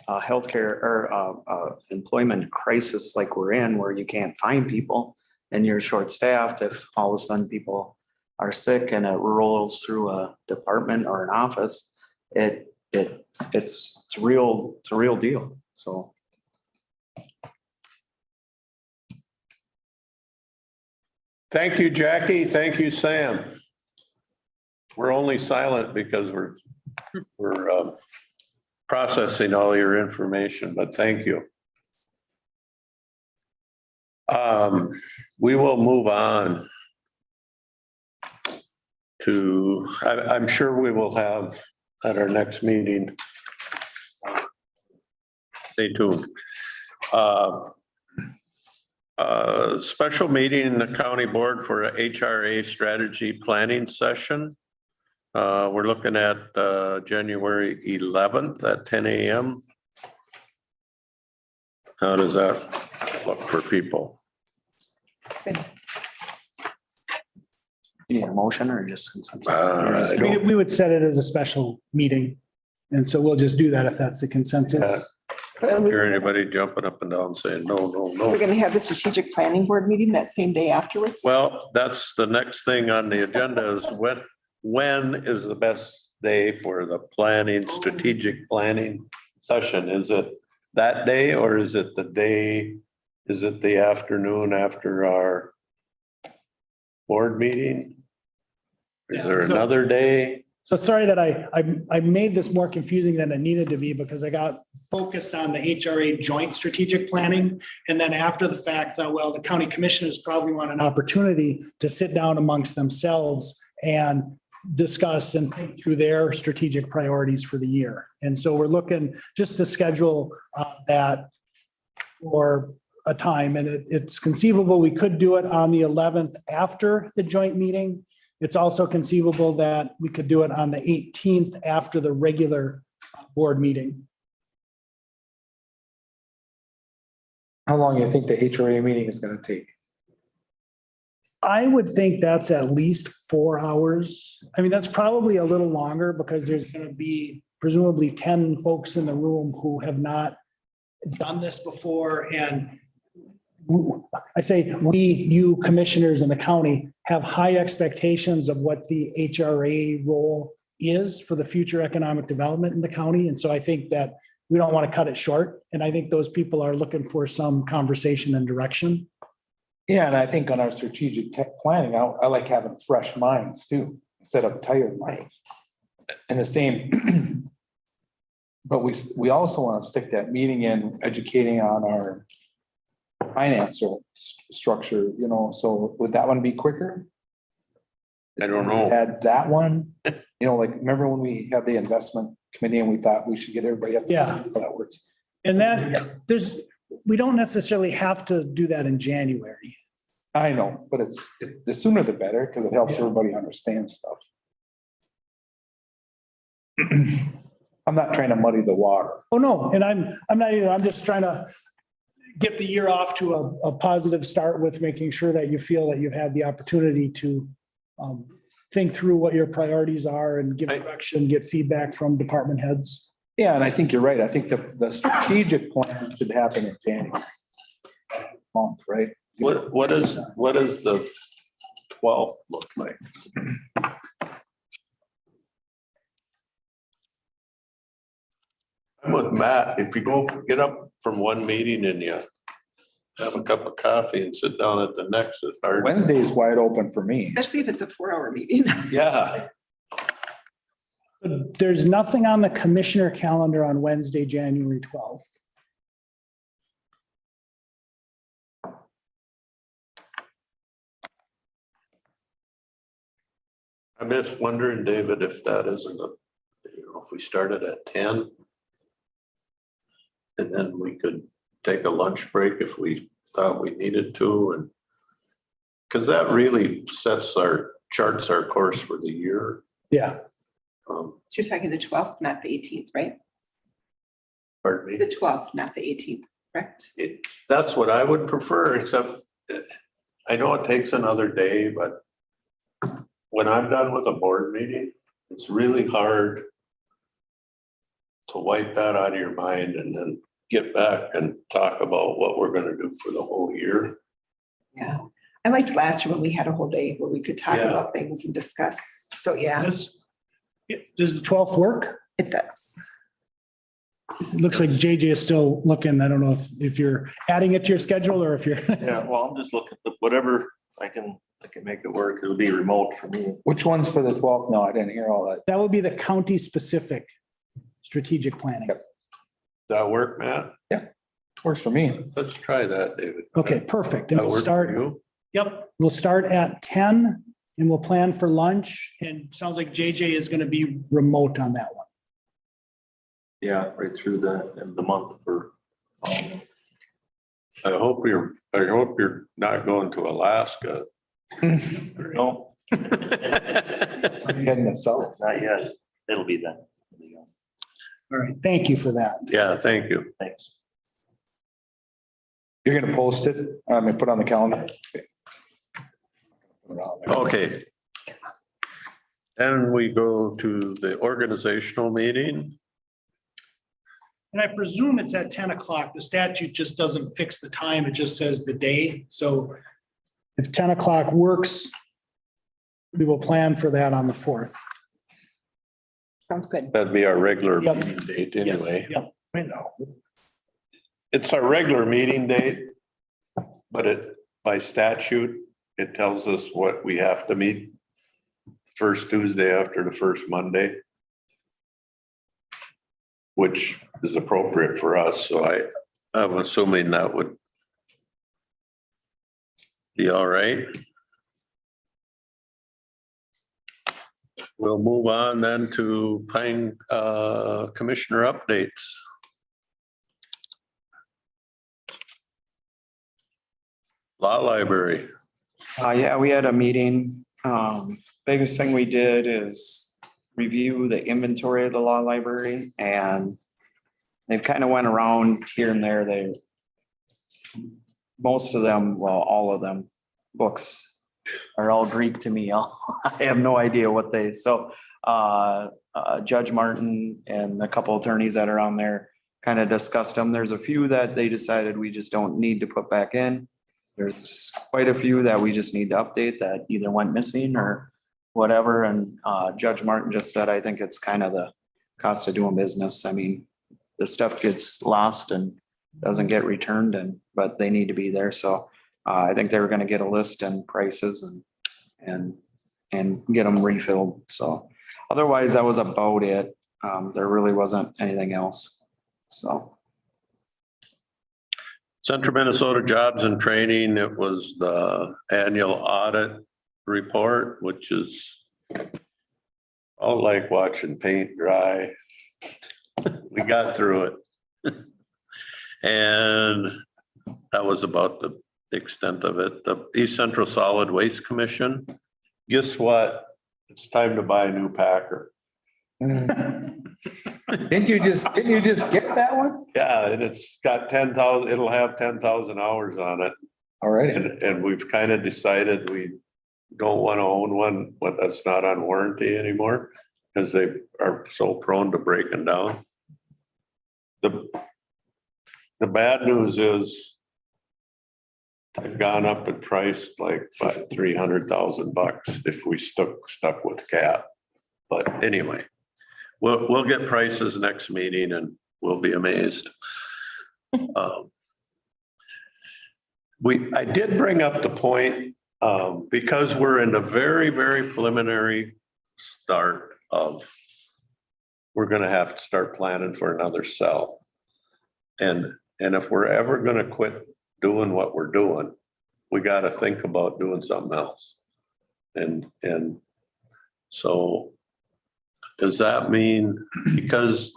a healthcare or employment crisis like we're in, where you can't find people and you're short-staffed, if all of a sudden people are sick and it rolls through a department or an office, it's a real deal. So. Thank you, Jackie. Thank you, Sam. We're only silent because we're processing all your information, but thank you. We will move on to, I'm sure we will have at our next meeting. Stay tuned. Special meeting in the county board for a HRA strategy planning session. We're looking at January 11th at 10 a.m. How does that look for people? You need a motion or just consensus? We would set it as a special meeting. And so we'll just do that if that's the consensus. I don't hear anybody jumping up and down saying, no. We're going to have the strategic planning board meeting that same day afterwards. Well, that's the next thing on the agenda is when is the best day for the planning, strategic planning session? Is it that day or is it the afternoon after our board meeting? Is there another day? So sorry that I made this more confusing than it needed to be because I got focused on the HRA joint strategic planning. And then after the fact, thought, well, the county commissioners probably want an opportunity to sit down amongst themselves and discuss and think through their strategic priorities for the year. And so we're looking just to schedule that for a time. And it's conceivable we could do it on the 11th after the joint meeting. It's also conceivable that we could do it on the 18th after the regular board meeting. How long do you think the HRA meeting is gonna take? I would think that's at least 4 hours. I mean, that's probably a little longer because there's going to be presumably 10 folks in the room who have not done this before. And I say we, you commissioners in the county have high expectations of what the HRA role is for the future economic development in the county. And so I think that we don't want to cut it short. And I think those people are looking for some conversation and direction. Yeah, and I think on our strategic tech planning, I like having fresh minds too, instead of tired minds. And the same, but we also want to stick that meeting in educating on our financial structure, you know, so would that one be quicker? I don't know. Add that one, you know, like, remember when we had the investment committee and we thought we should get everybody up? Yeah. That works. And that we don't necessarily have to do that in January. I know, but it's the sooner the better, because it helps everybody understand stuff. I'm not trying to muddy the water. Oh, no, and I'm not either. I'm just trying to get the year off to a positive start with making sure that you feel that you've had the opportunity to think through what your priorities are and give direction, get feedback from department heads. Yeah, and I think you're right. I think the strategic plan should happen in January. Month, right? What does the 12th look like? I'm with Matt. If you get up from one meeting and you have a cup of coffee and sit down at the next, it's hard. Wednesday is wide open for me. Especially if it's a 4-hour meeting. Yeah. There's nothing on the commissioner calendar on Wednesday, January 12th. I'm just wondering, David, if that isn't if we started at 10. And then we could take a lunch break if we thought we needed to, and because that really charts our course for the year. Yeah. So you're talking the 12th, not the 18th, right? Pardon me? The 12th, not the 18th, correct? That's what I would prefer, except I know it takes another day, but when I'm done with a board meeting, it's really hard to wipe that out of your mind and then get back and talk about what we're gonna do for the whole year. Yeah. I liked last year when we had a whole day where we could talk Yeah. about things and discuss. So yeah, Does the 12th work? it does. It looks like JJ is still looking. I don't know if you're adding it to your schedule or if you're. Yeah, well, I'm just looking at whatever I can make it work. It'll be remote for me. Which one's for the 12th? No, I didn't hear all that. That would be the county specific strategic planning. Yep. Does that work, Matt? Works for me. Let's try that, David. Okay, perfect. And That we'll work for start. you? Yep, we'll start at 10 and we'll plan for lunch. And sounds like JJ is going to be remote on that one. Yeah, right through the month for. I hope you're not going to Alaska. No. Heading south. Not yet. It'll be then. All right, thank you for that. Yeah, thank you. Thanks. You're gonna post it, and put on the calendar. Okay. Then we go to the organizational meeting. And I presume it's at 10 o'clock. The statute just doesn't fix the time. It just says the day. So if 10 o'clock works, we will plan for that on the 4th. Sounds good. That'd be our regular Yep. meeting date anyway. Yep, I know. It's our regular meeting date, but by statute, it tells us what we have to meet first Tuesday after the first Monday, which is appropriate for us. So I'm assuming that would be all right. We'll move on then to Pine Commissioner updates. Law Library. Yeah, we had a meeting. Biggest thing we did is review the inventory of the law library, and they've kind of went around here and there. Most of them, well, all of them, books are all Greek to me. I have no idea what Judge Martin and a couple attorneys that are on there kind of discussed them. There's a few that they decided we just don't need to put back in. There's quite a few that we just need to update that either went missing or whatever. And Judge Martin just said, I think it's kind of the cost of doing business. I mean, the stuff gets lost and doesn't get returned, but they need to be there. So I think they were going to get a list and prices and get them refilled. So otherwise, that was about it. There really wasn't anything else. So. Central Minnesota Jobs and Training, it was the annual audit report, which is all like watching paint dry. We got through it. And that was about the extent of it. The East Central Solid Waste Commission, guess what? It's time to buy a new Packer. Didn't you just get that one? Yeah, and it's got 10,000, it'll have 10,000 hours on it. All right. And we've kind of decided we don't want to own one, but that's not on warranty anymore because they are so prone to breaking down. The bad news is they've gone up in price like by $300,000 if we stuck with cap. But anyway, we'll get prices next meeting and we'll be amazed. I did bring up the point because we're in the very, very preliminary start of, we're going to have to start planning for another cell. And if we're ever going to quit doing what we're doing, we got to think about doing something else. And so does that mean because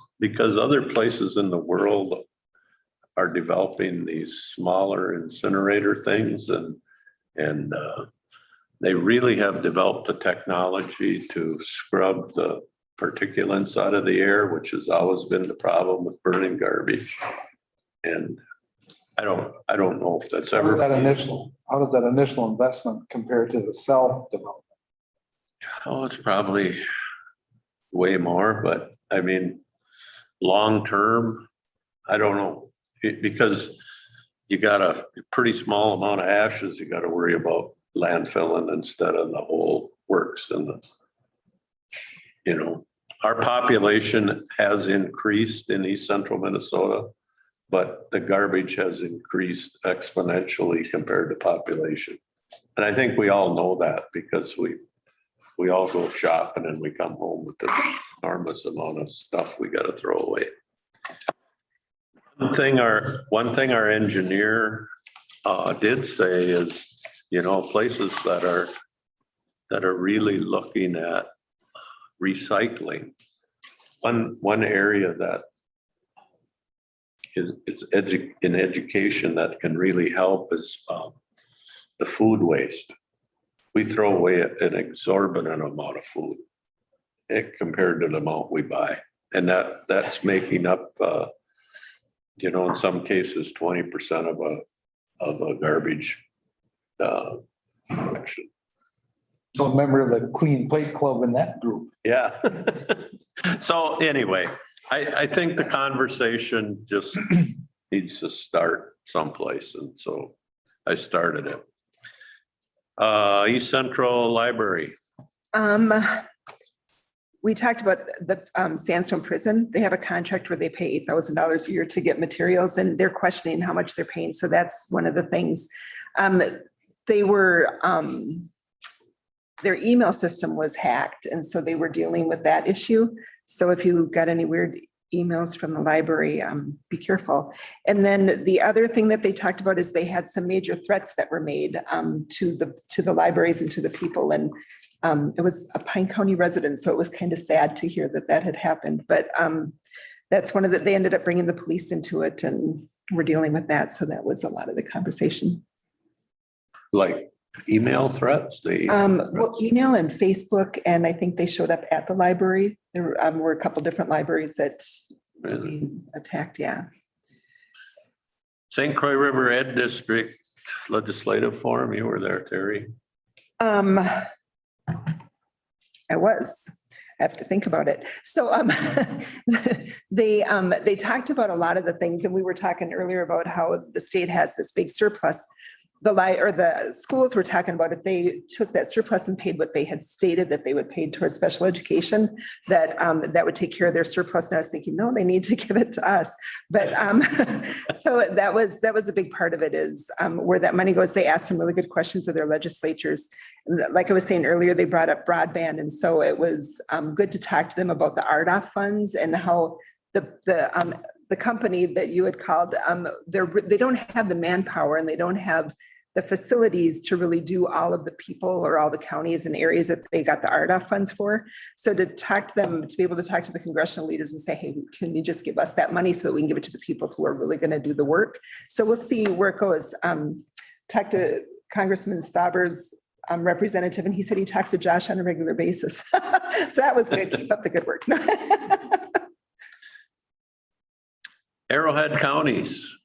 other places in the world are developing these smaller incinerator things and they really have developed the technology to scrub the particulates out of the air, which has always been the problem with burning garbage. And I don't know if that's ever. How does that initial investment compare to the cell development? Oh, it's probably way more, but I mean, long-term, I don't know, because you got a pretty small amount of ashes you got to worry about landfilling instead of the whole works. And our population has increased in East Central Minnesota, but the garbage has increased exponentially compared to population. And I think we all know that because we all go shopping and we come home with this enormous amount of stuff we got to throw away. One thing our engineer did say is, places that are really looking at recycling. One area that is in education that can really help is the food waste. We throw away an exorbitant amount of food compared to the amount we buy. And that's making up, in some cases, 20% of a garbage collection. So a member of the Clean Plate Club in that group. Yeah. So anyway, I think the conversation just needs to start someplace. And so I started it. East Central Library. We talked about the Sandstone Prison. They have a contract where they pay $8,000 a year to get materials, and they're questioning how much they're paying. So that's one of the things. They were their email system was hacked, and so they were dealing with that issue. So if you got any weird emails from the library, be careful. And then the other thing that they talked about is they had some major threats that were made to the libraries and to the people. And it was a Pine County resident, so it was kind of sad to hear that that had happened. But that's one of the, they ended up bringing the police into it, and we're dealing with that. So that was a lot of the conversation. Like email threats? Well, email and Facebook, and I think they showed up at the library. There were a couple different libraries that attacked, yeah. St. Croix River Ed District Legislative Forum, you were there, Terry. I have to think about it. So they talked about a lot of the things, and we were talking earlier about how the state has this big surplus. The schools were talking about if they took that surplus and paid what they had stated that they would pay towards special education, that would take care of their surplus. And I was thinking, no, they need to give it to us. But so that was a big part of it, is where that money goes. They asked some really good questions of their legislatures. And like I was saying earlier, they brought up broadband. And so it was good to talk to them about the RDOF funds and how the company that you had called, they don't have the manpower and they don't have the facilities to really do all of the people or all the counties and areas that they got the RDOF funds for. So to talk to them, to be able to talk to the congressional leaders and say, hey, can you just give us that money so that we can give it to the people who are really going to do the work? So we'll see where it goes. Talk to Congressman Stauber's representative, and he said he talks to Josh on a regular basis. So that was good. Keep up the good work. Arrowhead counties.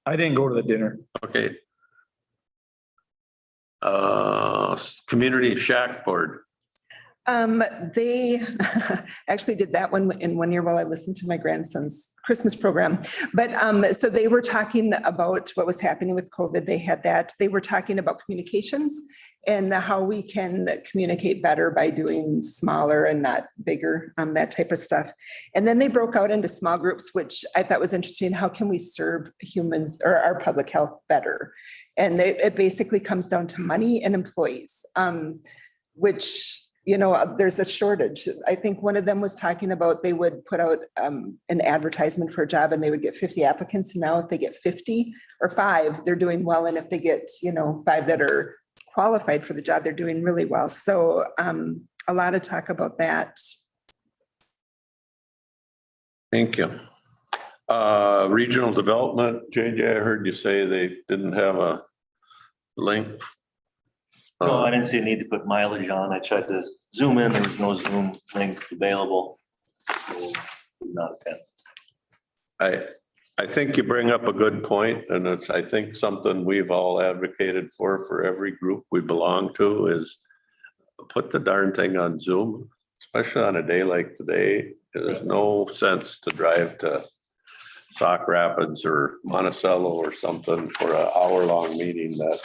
I didn't go to the dinner. Okay. Community Shack Board. They actually did that one in 1 year while I listened to my grandson's Christmas program. But so they were talking about what was happening with COVID. They had that. They were talking about communications and how we can communicate better by doing smaller and not bigger, that type of stuff. And then they broke out into small groups, which I thought was interesting. How can we serve humans or our public health better? And it basically comes down to money and employees, which, there's a shortage. I think one of them was talking about they would put out an advertisement for a job and they would get 50 applicants. Now, if they get 50 or 5, they're doing well. And if they get, 5 that are qualified for the job, they're doing really well. So a lot of talk about that. Thank you. Regional development, JJ, I heard you say they didn't have a link. No, I didn't see a need to put mileage on. I tried to zoom in, there was no Zoom link available. So, not attend. I think you bring up a good point, and it's, I think, something we've all advocated for every group we belong to, is put the darn thing on Zoom, especially on a day like today. There's no sense to drive to Sauk Rapids or Monticello or something for an hour-long meeting that,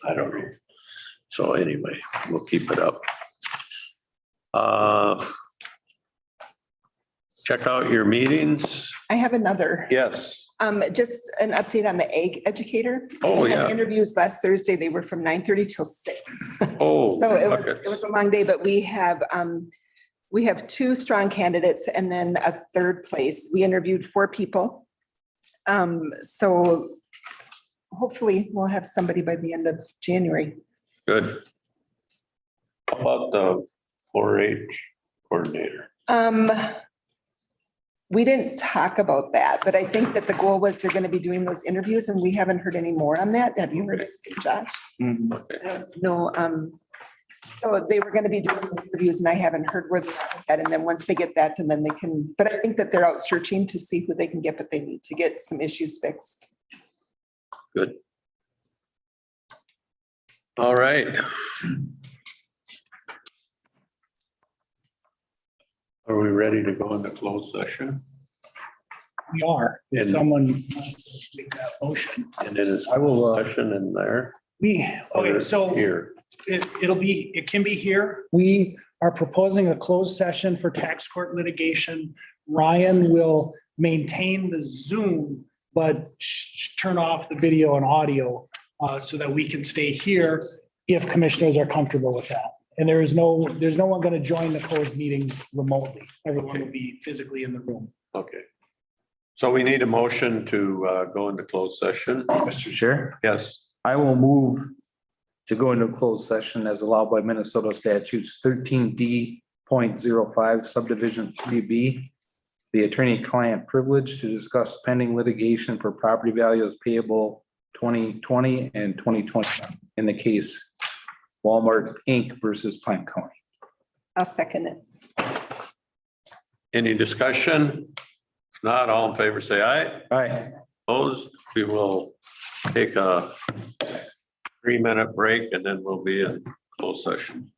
I don't know. So anyway, we'll keep it up. Check out your meetings. I have another. Yes. Just an update on the ag educator. Oh, We had yeah. Interviews last Thursday. They were from 9:30 till 6. Oh. So it okay. was a long day, but we have 2 strong candidates and then a third place. We interviewed 4 people. So hopefully we'll have somebody by the end of January. Good. How about the 4-H coordinator? We didn't talk about that, but I think that the goal was they're going to be doing those interviews, and we haven't heard any more on that. Have you heard it, Josh? Okay. No. So they were going to be doing those interviews, and I haven't heard where they're at with that. And then once they get that, and then they can, but I think that they're out searching to see who they can get, but they need to get some issues fixed. Good. All right. Are we ready to go into closed session? We are, if And- someone wants to make that motion. And it is I will, session in there. Okay, so Here. it can be here. We are proposing a closed session for tax court litigation. Ryan will maintain the Zoom, but turn off the video and audio so that we can stay here. if commissioners are comfortable with that. And there's no one going to join the closed meeting remotely. Everyone will be physically in the room. Okay. So we need a motion to go into closed session. Mr. Chair, Yes. I will move to go into closed session as allowed by Minnesota statutes 13D.05 subdivision 3B. The attorney-client privilege to discuss pending litigation for property values payable 2020 and 2020 in the case Walmart Inc. versus Pine County. I'll second it. Any discussion? If not, all in favor, say aye. Aye. Opposed? We will take a 3-minute break and then we'll be in closed session.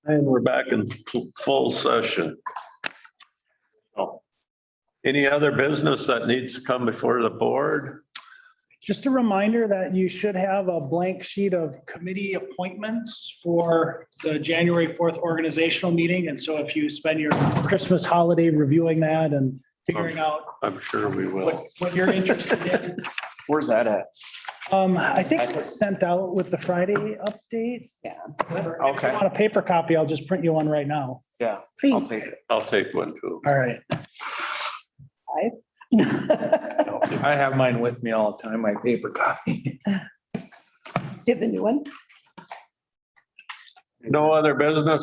And we're back in full session. Oh. Any other business that needs to come before the board? Just a reminder that you should have a blank sheet of committee appointments for the January 4th organizational meeting. And so if you spend your Christmas holiday reviewing that and figuring out I'm sure we will. what you're interested in. Where's that at? I think it was sent out with the Friday update. Yeah. If you Okay. want a paper copy, I'll just print you one right now. Yeah, I'll Please. take it. I'll take one too. All right. I have mine with me all the time, my paper copy. Do you have a new one? No other business